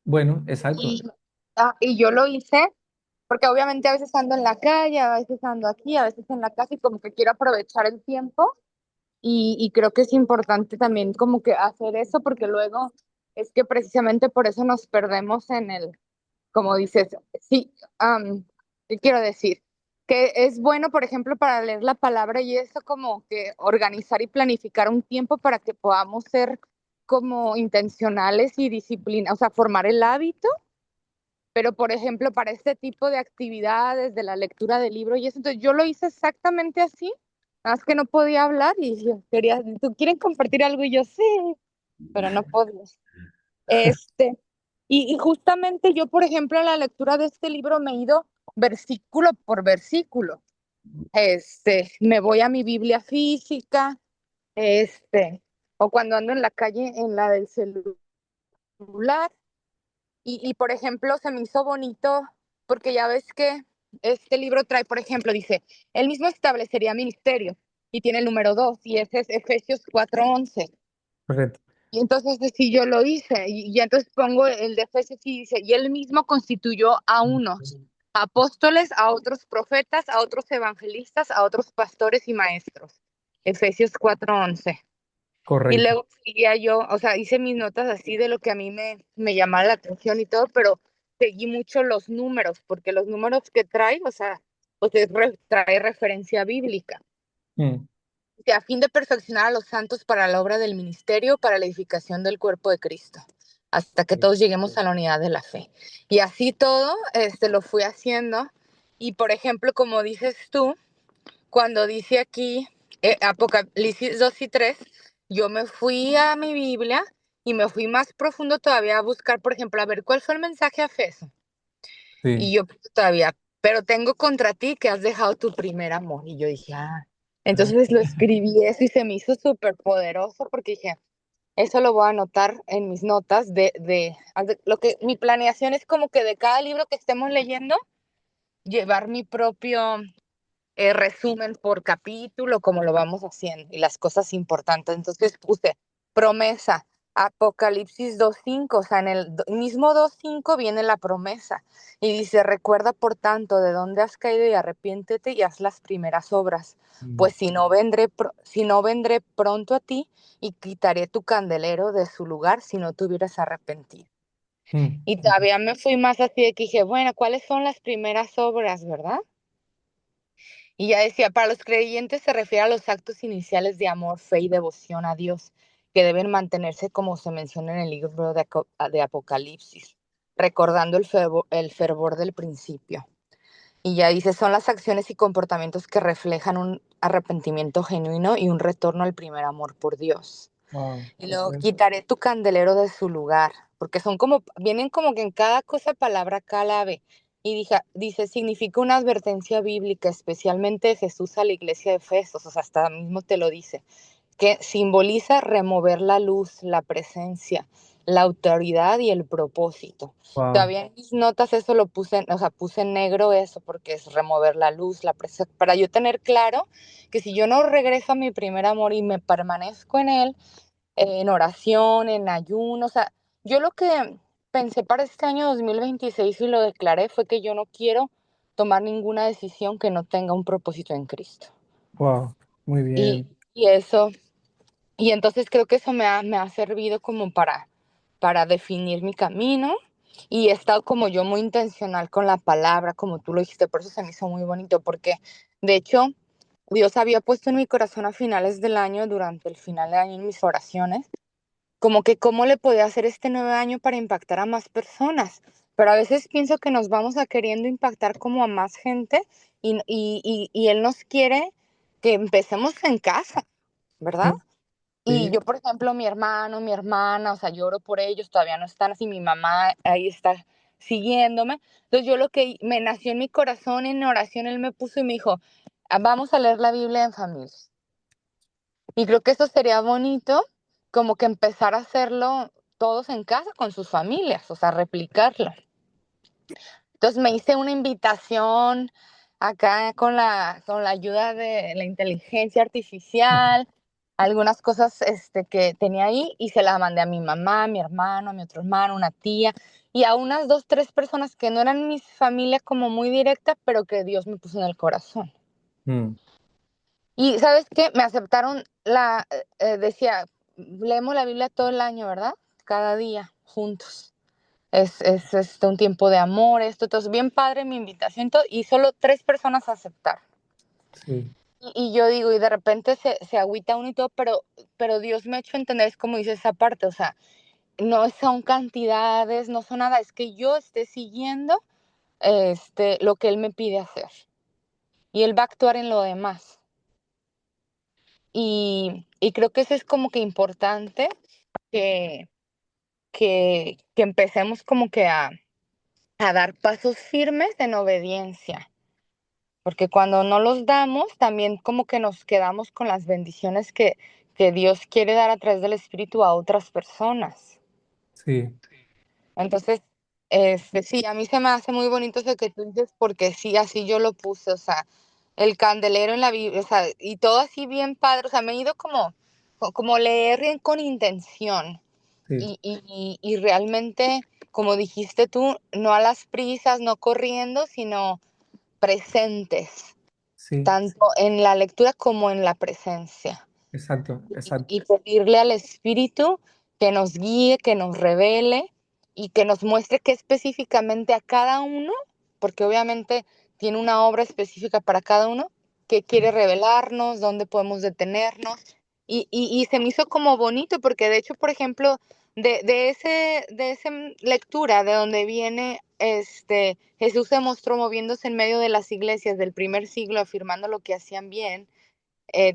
Bueno, exacto. Y, y yo lo hice porque obviamente a veces ando en la calle, a veces ando aquí, a veces en la casa y como que quiero aprovechar el tiempo. Y creo que es importante también como que hacer eso porque luego es que precisamente por eso nos perdemos en el, como dices, sí, ¿qué quiero decir? Que es bueno, por ejemplo, para leer la palabra y eso como que organizar y planificar un tiempo para que podamos ser como intencionales y disciplina, o sea, formar el hábito, pero por ejemplo, para este tipo de actividades, de la lectura del libro y eso, entonces yo lo hice exactamente así, nada más que no podía hablar y yo quería, ¿tú quieren compartir algo? Y yo sí, pero no podía. Este, y justamente yo, por ejemplo, en la lectura de este libro me he ido versículo por versículo. Me voy a mi Biblia física, este, o cuando ando en la calle, en la del celular. Por ejemplo, se me hizo bonito porque ya ves que este libro trae, por ejemplo, dice, él mismo establecería ministerio y tiene el número 2 y ese es Efesios 4:11. Correcto. Y entonces sí, yo lo hice, y entonces pongo el de Efesios y dice, y él mismo constituyó a unos apóstoles, a otros profetas, a otros evangelistas, a otros pastores y maestros. Efesios 4:11. Y Correcto. luego seguía yo, o sea, hice mis notas así de lo que a mí me llamaba la atención y todo, pero seguí mucho los números, porque los números que trae, o sea, pues trae referencia bíblica Mm, que a fin de perfeccionar a los santos para la obra del ministerio, para la edificación del cuerpo de Cristo, hasta que todos lleguemos a la unidad de la fe. Y así todo, lo fui haciendo. Y por ejemplo, como dices tú, cuando dice aquí Apocalipsis 2 y 3, yo me fui a mi Biblia y me fui más profundo todavía a buscar, por ejemplo, a ver cuál fue el mensaje a Efeso. sí. Y yo todavía, pero tengo contra ti que has dejado tu primer amor. Y yo dije, entonces lo escribí eso y se me hizo súper poderoso porque dije, eso lo voy a anotar en mis notas lo que mi planeación es como que de cada libro que estemos leyendo, llevar mi propio resumen por capítulo, como lo vamos haciendo, y las cosas importantes. Entonces puse promesa, Apocalipsis 2:5, o sea, en el mismo 2:5 viene la promesa. Y dice, recuerda por tanto de dónde has caído y arrepiéntete y haz las primeras obras. Mm, Pues si no vendré pronto a ti y quitaré tu candelero de su lugar si no te hubieras arrepentido. mm, Y todavía me fui más así de que dije, bueno, ¿cuáles son las primeras obras, verdad? Y ya decía, para los creyentes se refiere a los actos iniciales de amor, fe y devoción a Dios, que deben mantenerse como se menciona en el libro de Apocalipsis, recordando el fervor del principio. Y ya dice, son las acciones y comportamientos que reflejan un arrepentimiento genuino y un retorno al primer amor por Dios. wow. Y luego quitaré tu candelero de su lugar, porque vienen como que en cada cosa palabra clave. Y dice, significa una advertencia bíblica, especialmente de Jesús a la iglesia de Efesos, o sea, hasta mismo te lo dice, que simboliza remover la luz, la presencia, la autoridad y el propósito. Wow. Todavía en mis notas eso lo puse, o sea, puse en negro eso, porque es remover la luz, la presencia, para yo tener claro que si yo no regreso a mi primer amor y me permanezco en él, en oración, en ayuno. O sea, yo lo que pensé para este año 2026 y lo declaré fue que yo no quiero tomar ninguna decisión que no tenga un propósito en Cristo. Wow. Muy Y, bien. y eso, y entonces creo que eso me ha servido como para definir mi camino y he estado como yo muy intencional con la palabra, como tú lo dijiste, por eso se me hizo muy bonito, porque de hecho Dios había puesto en mi corazón a finales del año, durante el final del año en mis oraciones, como que cómo le podía hacer este nuevo año para impactar a más personas. Pero a veces pienso que nos vamos a queriendo impactar como a más gente y Él nos quiere que empecemos en casa, ¿verdad? Mm, Y sí. yo, por ejemplo, mi hermano, mi hermana, o sea, lloro por ellos, todavía no están así, mi mamá ahí está siguiéndome. Entonces yo lo que me nació en mi corazón en oración, Él me puso y me dijo, vamos a leer la Biblia en familia. Y creo que eso sería bonito, como que empezar a hacerlo todos en casa con sus familias, o sea, replicarlo. Entonces me hice una invitación, acá con la ayuda de la inteligencia artificial, algunas cosas que tenía ahí y se las mandé a mi mamá, a mi hermano, a mi otro hermano, una tía y a unas dos, tres personas que no eran mi familia como muy directa, pero que Dios me puso en el corazón. Mm, Y ¿sabes qué? Me aceptaron decía, leemos la Biblia todo el año, ¿verdad? Cada día, juntos. Es un tiempo de amor, esto, entonces bien padre mi invitación, todo, y solo tres personas aceptaron. sí, Y yo digo, y de repente se agüita uno y todo, pero Dios me ha hecho entender, es como dice esa parte, o sea, no son cantidades, no son nada, es que yo esté siguiendo lo que Él me pide hacer. Y Él va a actuar en lo demás. Y creo que eso es como que importante que, que empecemos como que a dar pasos firmes en obediencia. Porque cuando no los damos, también como que nos quedamos con las bendiciones que Dios quiere dar a través del Espíritu a otras personas. sí, Entonces, sí, a mí se me hace muy bonito eso que tú dices, porque sí, así yo lo puse, o sea, el candelero en la Biblia, o sea, y todo así bien padre, o sea, me he ido como leer con intención sí, y realmente, como dijiste tú, no a las prisas, no corriendo, sino presentes, sí, tanto en la lectura como en la presencia. exacto, exacto, Y pedirle al Espíritu que nos guíe, que nos revele y que nos muestre qué específicamente a cada uno, porque obviamente tiene una obra específica para cada uno, que quiere revelarnos, dónde podemos detenernos. Y se me hizo como bonito, porque de hecho, por ejemplo, de esa lectura de donde viene, Jesús se mostró moviéndose en medio de las iglesias del primer siglo, afirmando lo que hacían bien,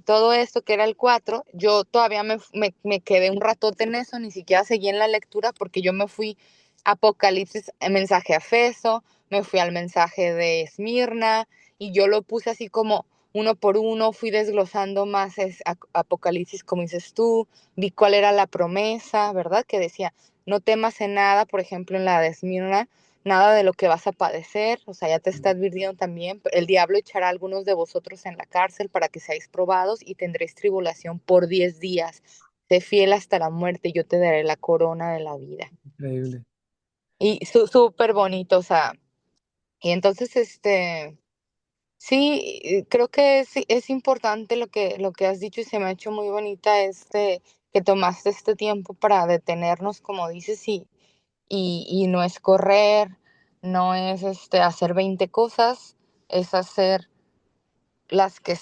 todo esto que era el 4 yo todavía me quedé un ratote en eso, ni siquiera seguí en la lectura porque yo me fui a Apocalipsis, mensaje a Efeso, me fui al mensaje de Esmirna y yo lo puse así como uno por uno, fui desglosando más Apocalipsis como dices tú, vi cuál era la promesa, ¿verdad? Que decía, no temas en nada, por ejemplo, en la de Esmirna, nada de lo que vas a padecer, o sea, ya te está advirtiendo también, el diablo echará a algunos de vosotros en la cárcel para que seáis probados y tendréis tribulación por 10 días. Sé fiel hasta la muerte y yo te daré la corona de la vida. increíble. Y súper bonito, o sea, y entonces, sí, creo que es importante lo que has dicho y se me ha hecho muy bonita, que tomaste este tiempo para detenernos, como dices, y no es correr, no es hacer 20 cosas, es hacer las que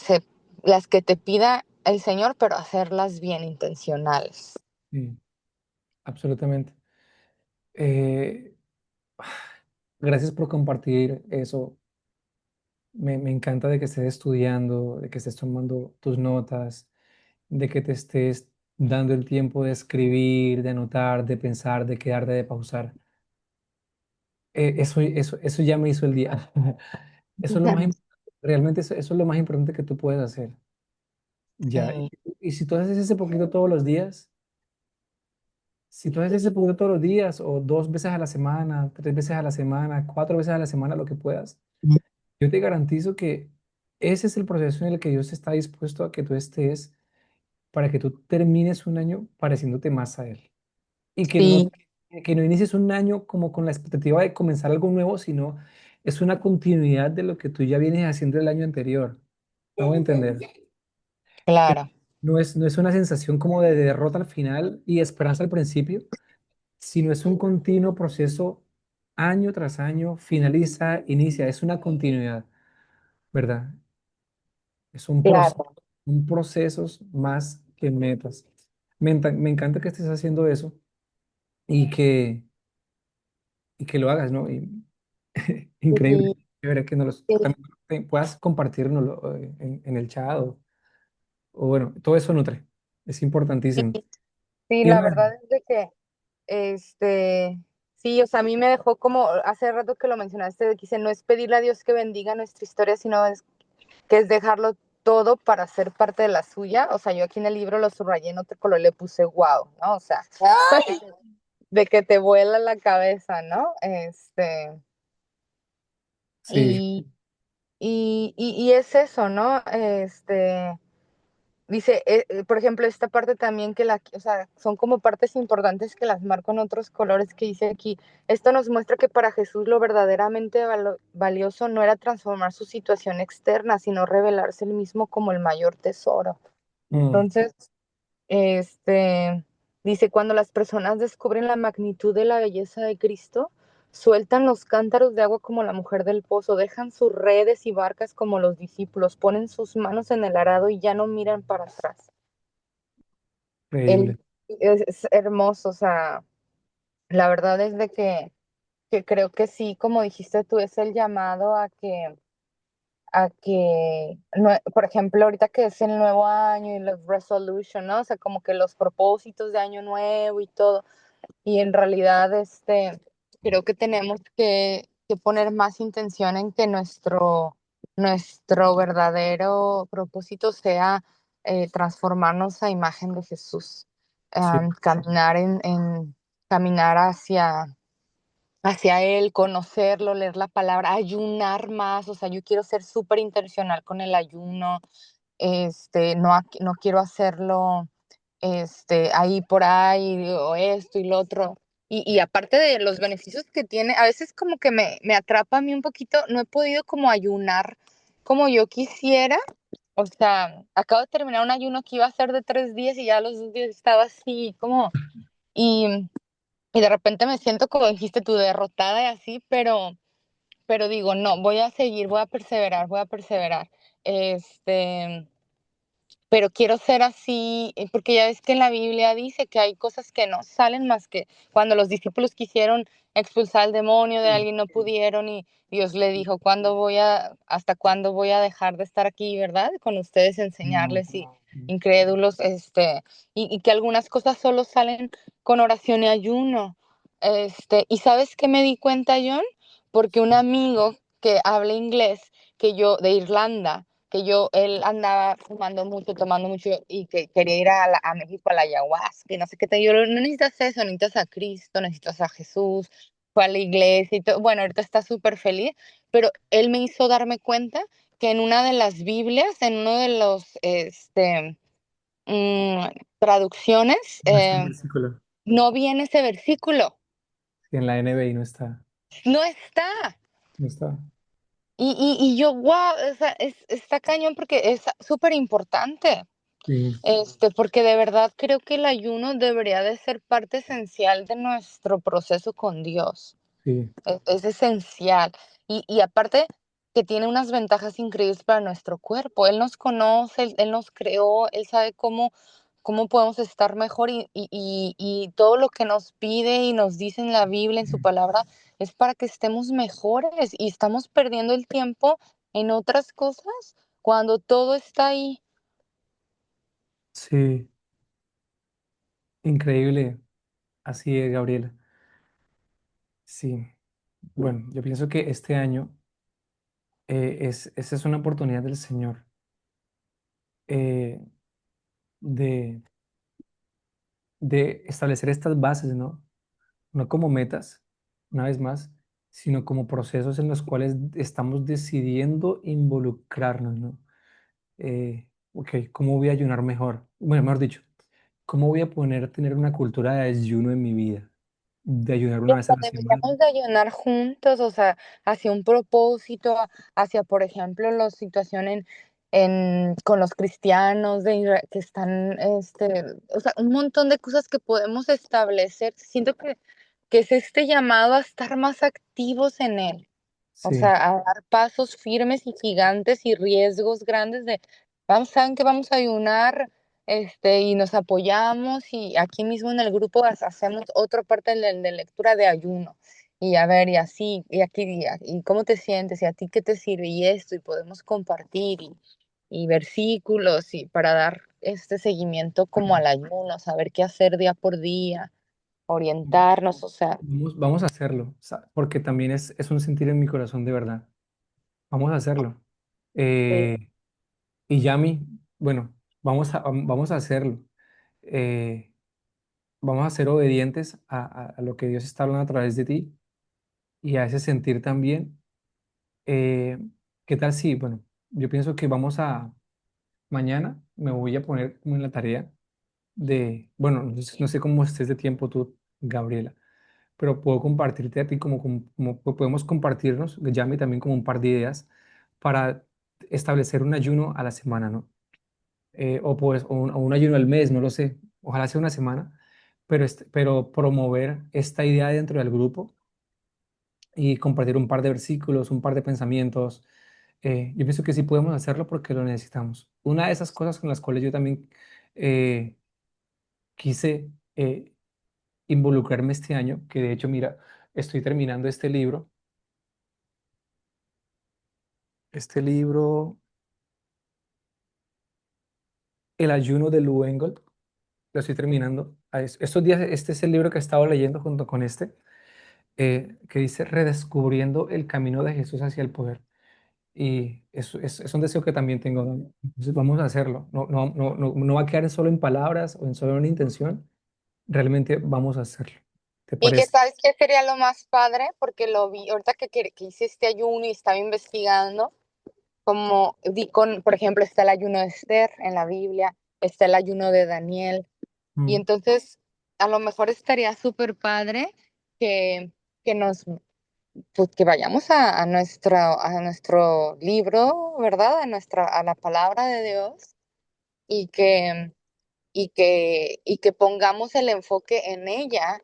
las que te pida el Señor, pero hacerlas bien intencionales. Sí, absolutamente. Eh, Gracias por compartir eso. Me encanta de que estés estudiando, de que estés tomando tus notas, de que te estés dando el tiempo de escribir, de anotar, de pensar, de quedarte, de pausar. Eso ya me hizo el día. Eso es lo más importante. Realmente eso es lo más importante que tú puedes hacer. Ya. Sí, Y si tú haces ese poquito todos los días, si tú haces ese poquito todos los días, o 2 veces a la semana, 3 veces a la semana, 4 veces a la semana, lo que puedas, yo te garantizo que ese es el proceso en el que Dios está dispuesto a que tú estés para que tú termines un año pareciéndote más a Él. Y sí, que no inicies un año como con la expectativa de comenzar algo nuevo, sino es una continuidad de lo que tú ya vienes haciendo el año anterior. ¿Me voy a entender? Que claro, no es una sensación como de derrota al final y esperanza al principio, sino es un continuo proceso año tras año, finaliza, inicia, es una continuidad, ¿verdad? Es claro. un procesos más que metas. Me encanta que estés haciendo eso y y que lo hagas, ¿no? Y, increíble. Sí, Chévere que sí, también puedas compartirnoslo en el chat o bueno, todo eso nutre. Es importantísimo. sí, Y la nada, verdad es de que, este, sí, o sea, a mí me dejó como, hace rato que lo mencionaste, de que dice, no es pedirle a Dios que bendiga nuestra historia, sino que es dejarlo todo para ser parte de la suya. O sea, yo aquí en el libro lo subrayé en otro color, le puse wow, ¿no? O sea, de que te vuela la cabeza, ¿no? sí, Y Y es eso, ¿no? Dice, por ejemplo, esta parte también o sea, son como partes importantes que las marco en otros colores que dice aquí. Esto nos muestra que para Jesús lo verdaderamente valioso no era transformar su situación externa, sino revelarse él mismo como el mayor tesoro. Mm, Entonces, este, dice, cuando las personas descubren la magnitud de la belleza de Cristo, sueltan los cántaros de agua como la mujer del pozo, dejan sus redes y barcas como los discípulos, ponen sus manos en el arado y ya no miran para atrás. increíble. El, es hermoso, o sea, la verdad es de que creo que sí, como dijiste tú, es el llamado a que, por ejemplo, ahorita que es el nuevo año y los resolution, ¿no? O sea, como que los propósitos de año nuevo y todo. Y en realidad, creo que tenemos que poner más intención en que nuestro verdadero propósito sea transformarnos a imagen de Jesús. Sí, Caminar caminar hacia Él, conocerlo, leer la palabra, ayunar más. O sea, yo quiero ser súper intencional con el ayuno. No, no quiero hacerlo ahí por ahí, o esto y lo otro. Y aparte de los beneficios que tiene, a veces como que me atrapa a mí un poquito, no he podido como ayunar como yo quisiera. O sea, acabo de terminar un ayuno que iba a ser de 3 días y ya a los 2 días estaba así como, y, y de repente me siento como dijiste tú, derrotada y así, pero digo, no, voy a seguir, voy a perseverar, voy a perseverar. Este, pero quiero ser así, porque ya ves que en la Biblia dice que hay cosas que no salen más que cuando los discípulos quisieron expulsar al demonio de alguien, no pudieron y Dios le dijo, hasta cuándo voy a dejar de estar aquí, ¿verdad? Con ustedes enseñarles y incrédulos, y que algunas cosas solo salen con oración y ayuno. ¿Y sabes qué me di cuenta, John? Porque un amigo que habla inglés, de Irlanda, él andaba fumando mucho, tomando mucho y que quería ir a México a la ayahuasca y no sé qué te digo, no necesitas eso, necesitas a Cristo, necesitas a Jesús, fue a la iglesia y todo. Bueno, ahorita está súper feliz, pero él me hizo darme cuenta que en una de las Biblias, en uno de los mm, traducciones, no está el versículo. no viene ese versículo, Sí, en la NBI no está. no está. No está. Y yo, wow, o sea, está cañón porque es súper importante. Sí, Porque de verdad creo que el ayuno debería de ser parte esencial de nuestro proceso con Dios. sí, Es esencial. Y aparte que tiene unas ventajas increíbles para nuestro cuerpo. Él nos conoce, él nos creó, él sabe cómo podemos estar mejor y todo lo que nos pide y nos dice en la Biblia, en su palabra, es para que estemos mejores y estamos perdiendo el tiempo en otras cosas cuando todo está ahí. sí, increíble. Así es, Gabriela. Sí, bueno, yo pienso que este año esa es una oportunidad del Señor eh, de, de establecer estas bases, ¿no? No como metas, una vez más, sino como procesos en los cuales estamos decidiendo involucrarnos, ¿no? Ok, ¿cómo voy a ayunar mejor? Bueno, mejor dicho, ¿cómo voy a tener una cultura de ayuno en mi vida? De ayunar Y una vez hasta a la semana. deberíamos de ayunar juntos, o sea, hacia un propósito, hacia, por ejemplo, la situación con los cristianos que están, o sea, un montón de cosas que podemos establecer. Siento que es este llamado a estar más activos en él. O Sí, sea, a dar pasos firmes y gigantes y riesgos grandes saben que vamos a ayunar, y nos apoyamos y aquí mismo en el grupo hacemos otra parte de lectura de ayuno. Y a ver, y así, y aquí, y cómo te sientes, y a ti qué te sirve, y esto, y podemos compartir, y versículos, y para dar este seguimiento como al ayuno, saber qué hacer día por día, orientarnos, o sea, vamos a hacerlo, porque también es un sentir en mi corazón de verdad. Vamos a hacerlo. sí. Y Yami, bueno, vamos a hacerlo. Eh, Vamos a ser obedientes a lo que Dios está hablando a través de ti y a ese sentir también. Eh, ¿Qué tal si, bueno, yo pienso que mañana me voy a poner como en la tarea de, bueno, no sé cómo estés de tiempo tú, Gabriela, pero puedo compartirte a ti como podemos compartirnos, Yami, también como un par de ideas para establecer un ayuno a la semana, ¿no? O pues o un ayuno al mes, no lo sé, ojalá sea una semana, pero promover esta idea dentro del grupo y compartir un par de versículos, un par de pensamientos. Yo pienso que sí podemos hacerlo porque lo necesitamos. Una de esas cosas con las cuales yo también eh, quise involucrarme este año, que de hecho, mira, estoy terminando este libro, El ayuno de Lou Engle, lo estoy terminando. Estos días, este es el libro que he estado leyendo junto con que dice Redescubriendo el camino de Jesús hacia el poder. Y es un deseo que también tengo, ¿no? Entonces vamos a hacerlo. No va a quedar solo en palabras o en solo una intención. Realmente vamos a hacerlo. ¿Te Y que parece? sabes que sería lo más padre, porque lo vi, ahorita que hice este ayuno y estaba investigando, como di con, por ejemplo, está el ayuno de Esther en la Biblia, está el ayuno de Daniel, y Mm. entonces a lo mejor estaría súper padre que, que nos, pues que vayamos a nuestro libro, ¿verdad? A la palabra de Dios y que pongamos el enfoque en ella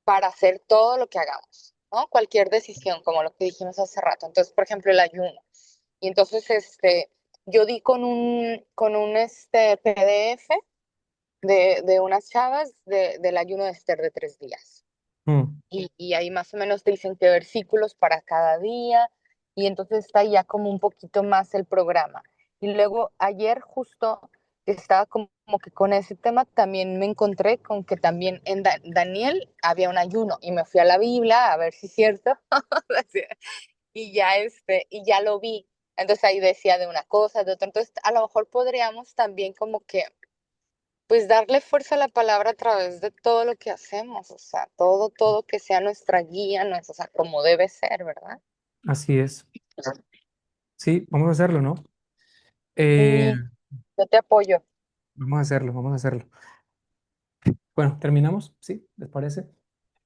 para hacer todo lo que hagamos, ¿no? Cualquier decisión, como lo que dijimos hace rato. Entonces, por ejemplo, el ayuno. Y entonces, yo di con un PDF de unas chavas del ayuno de Esther de 3 días. Mm. Y ahí más o menos te dicen qué versículos para cada día. Y entonces está ya como un poquito más el programa. Y luego ayer justo estaba como que con ese tema también me encontré con que también en Daniel había un ayuno y me fui a la Biblia a ver si es cierto. Y ya lo vi. Entonces ahí decía de una cosa, de otra. Entonces a lo mejor podríamos también como que pues darle fuerza a la palabra a través de todo lo que hacemos, o sea, todo que sea nuestra guía, o sea, como debe ser, ¿verdad? Así es. Sí, vamos a hacerlo, ¿no? Eh, Sí, yo te apoyo. vamos a hacerlo, vamos a hacerlo. Bueno, terminamos, ¿sí? ¿Les parece?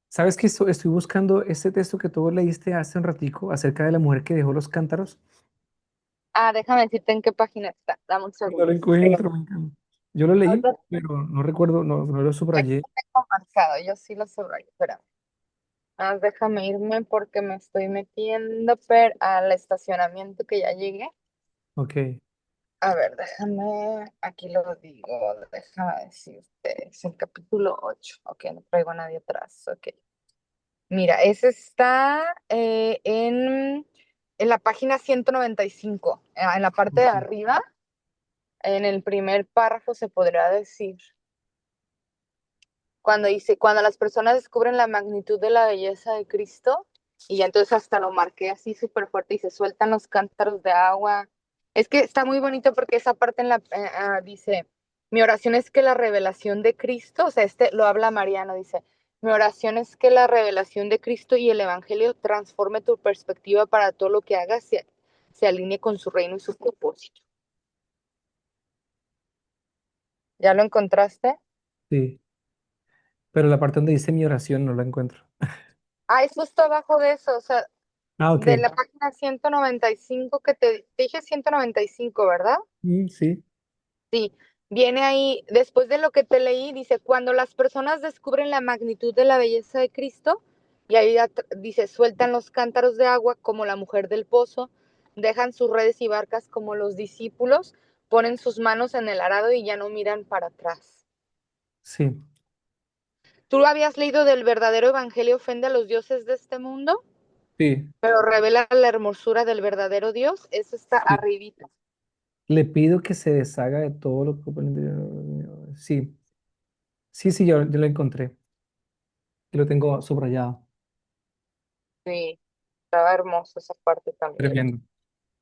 ¿Sabes que estoy buscando este texto que tú leíste hace un ratico acerca de la mujer que dejó los cántaros? Ah, déjame decirte en qué página está. Dame un No lo segundo. encuentro, me encanta. Yo lo leí, Ahorita pero no recuerdo, no lo aquí subrayé. tengo marcado, yo sí lo subrayo, espera. Ah, déjame irme porque me estoy metiendo al estacionamiento que ya llegué. Ok. A ver, aquí lo digo, déjame decirte, es el capítulo 8. Ok, no traigo a nadie atrás, ok. Mira, ese está en la página 195, en la parte de Ok. arriba, en el primer párrafo se podría decir, cuando dice, cuando las personas descubren la magnitud de la belleza de Cristo, y ya entonces hasta lo marqué así súper fuerte y se sueltan los cántaros de agua. Es que está muy bonito porque esa parte dice, mi oración es que la revelación de Cristo, o sea, lo habla Mariano, dice, mi oración es que la revelación de Cristo y el Evangelio transforme tu perspectiva para todo lo que hagas, se alinee con su reino y su propósito. ¿Ya lo encontraste? Sí, pero la parte donde dice mi oración no la encuentro. Ah, es justo abajo de eso, o sea, Ah, de ok. la página 195 te dije 195, ¿verdad? Sí, Sí, viene ahí, después de lo que te leí, dice, cuando las personas descubren la magnitud de la belleza de Cristo, y ahí dice, sueltan los cántaros de agua como la mujer del pozo, dejan sus redes y barcas como los discípulos, ponen sus manos en el arado y ya no miran para atrás. sí, ¿Tú habías leído del verdadero evangelio ofende a los dioses de este mundo, sí, pero revela la hermosura del verdadero Dios? Eso está sí. arribita. Le pido que se deshaga de todo lo que... Sí, sí, sí, yo lo encontré y lo tengo subrayado. Sí, estaba hermoso esa parte también. Tremendo.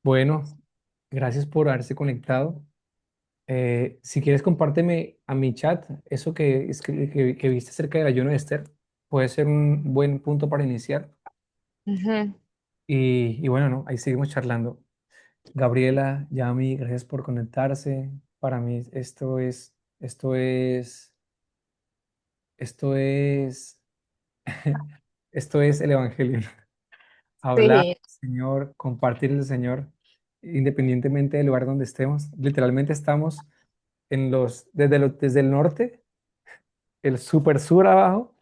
Bueno, gracias por haberse conectado. Si quieres, compárteme a mi chat eso que viste acerca del ayuno de Esther. Puede ser un buen punto para iniciar. Ujú. Y bueno, ¿no? Ahí seguimos charlando. Gabriela, Yami, gracias por conectarse. Para mí esto es, esto es el Evangelio. Hablar Sí. del Señor, compartir el Señor, independientemente del lugar donde estemos. Literalmente estamos desde el norte, el super sur abajo,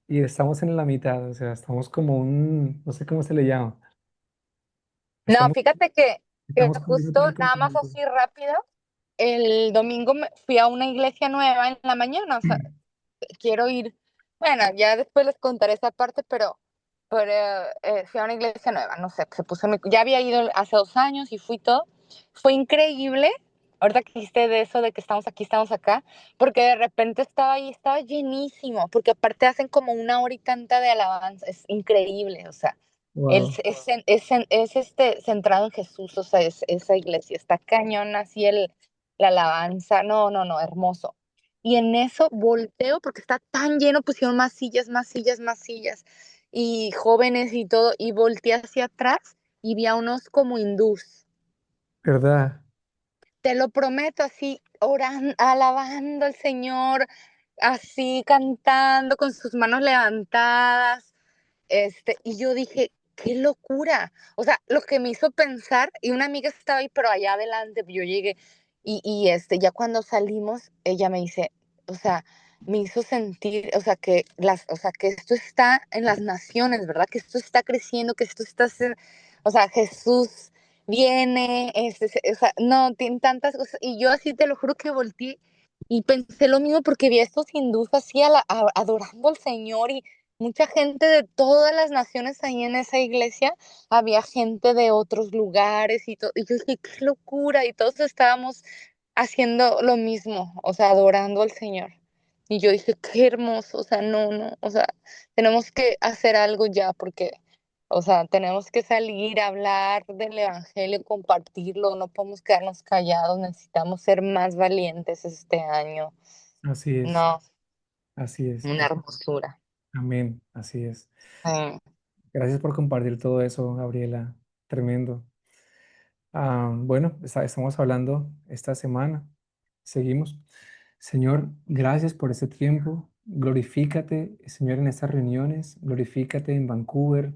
y estamos en la mitad. O sea, estamos como no sé cómo se le llama. No, Estamos, fíjate que estamos como en justo otro nada más continente. así rápido, el domingo fui a una iglesia nueva en la mañana, o sea, quiero ir, bueno, ya después les contaré esa parte, pero fui a una iglesia nueva, no sé, se puso ya había ido hace 2 años y fui todo, fue increíble, ahorita que dijiste de eso, de que estamos aquí, estamos acá, porque de repente estaba ahí, estaba llenísimo, porque aparte hacen como 1 hora y tanta de alabanza, es increíble, o sea, Wow, centrado en Jesús, o sea, esa iglesia, está cañón así la alabanza, no, no, no, hermoso. Y en eso volteo porque está tan lleno, pusieron más sillas, más sillas, más sillas, y jóvenes y todo, y volteé hacia atrás y vi a unos como hindús. ¿verdad? Te lo prometo, así orando, alabando al Señor, así cantando con sus manos levantadas. Y yo dije, qué locura. O sea, lo que me hizo pensar, y una amiga estaba ahí, pero allá adelante, yo llegué, ya cuando salimos, ella me dice, o sea, me hizo sentir, o sea, o sea, que esto está en las naciones, ¿verdad? Que esto está creciendo, que esto está, o sea, Jesús viene, o sea, no, tiene tantas cosas, y yo así te lo juro que volteé y pensé lo mismo porque vi a estos hindús así adorando al Señor y mucha gente de todas las naciones ahí en esa iglesia, había gente de otros lugares y todo, y yo dije, qué locura, y todos estábamos haciendo lo mismo, o sea, adorando al Señor. Y yo dije, qué hermoso, o sea, no, no, o sea, tenemos que hacer algo ya porque, o sea, tenemos que salir a hablar del Evangelio, compartirlo, no podemos quedarnos callados, necesitamos ser más valientes este año. Así es, No, así es. una hermosura. Amén, así es. Mm. Gracias por compartir todo eso, Gabriela. Tremendo. Bueno, estamos hablando esta semana. Seguimos. Señor, gracias por este tiempo. Glorifícate, Señor, en estas reuniones. Glorifícate en Vancouver.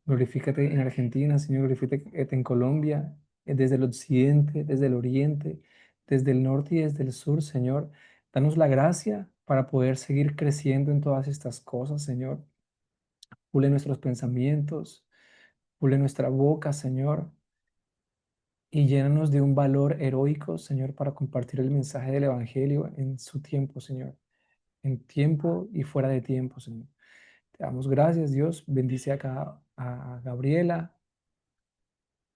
Glorifícate en Argentina, Señor. Glorifícate en Colombia, desde el occidente, desde el oriente, desde el norte y desde el sur, Señor. Danos la gracia para poder seguir creciendo en todas estas cosas, Señor. Pule nuestros pensamientos, pule nuestra boca, Señor, y llénanos de un valor heroico, Señor, para compartir el mensaje del Evangelio en su tiempo, Señor, en tiempo y fuera de tiempo, Señor. Te damos gracias, Dios. Bendice acá a Gabriela,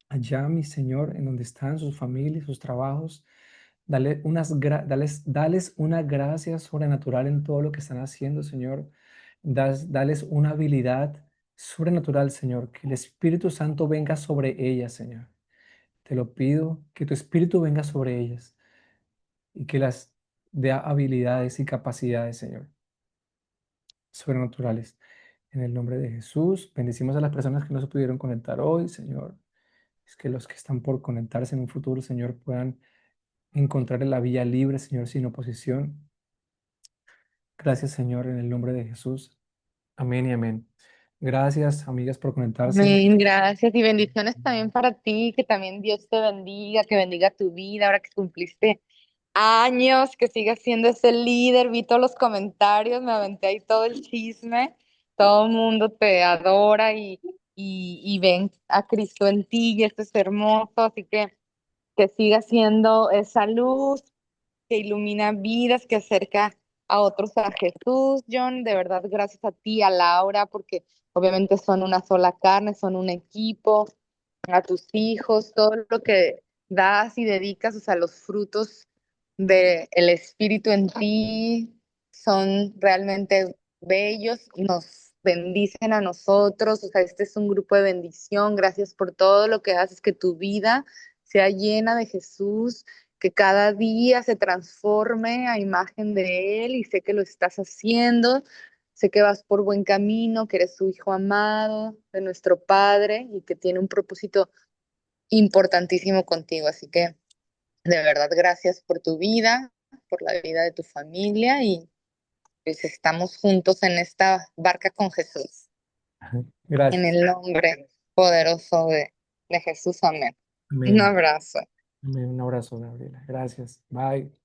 allá, mi Señor, en donde están sus familias, sus trabajos. Dales una gracia sobrenatural en todo lo que están haciendo, Señor. Dales una habilidad sobrenatural, Señor. Que el Espíritu Santo venga sobre ellas, Señor. Te lo pido, que tu Espíritu venga sobre ellas y que las dé habilidades y capacidades, Señor, sobrenaturales. En el nombre de Jesús, bendecimos a las personas que no se pudieron conectar hoy, Señor. Es que los que están por conectarse en un futuro, Señor, puedan encontrar la vía libre, Señor, sin oposición. Gracias, Señor, en el nombre de Jesús. Amén y amén. Gracias, amigas, por conectarse. Amén, gracias y bendiciones también para ti, que también Dios te bendiga, que bendiga tu vida ahora que cumpliste años, que sigas siendo ese líder. Vi todos los comentarios, me aventé ahí todo el chisme, todo el mundo te adora y ven a Cristo en ti y esto es hermoso, así que sigas siendo esa luz que ilumina vidas, que acerca a otros a Jesús. John, de verdad, gracias a ti, a Laura, porque obviamente son una sola carne, son un equipo, a tus hijos, todo lo que das y dedicas, o sea, los frutos del Espíritu en ti son realmente bellos, nos bendicen a nosotros, o sea, este es un grupo de bendición, gracias por todo lo que haces, que tu vida sea llena de Jesús, que cada día se transforme a imagen de Él y sé que lo estás haciendo. Sé que vas por buen camino, que eres su hijo amado de nuestro Padre y que tiene un propósito importantísimo contigo. Así que de verdad, gracias por tu vida, por la vida de tu familia y pues estamos juntos en esta barca con Jesús. En Gracias. el nombre poderoso de Jesús, amén. Un Amén. abrazo. Amén. Un abrazo, Gabriela. Gracias. Bye.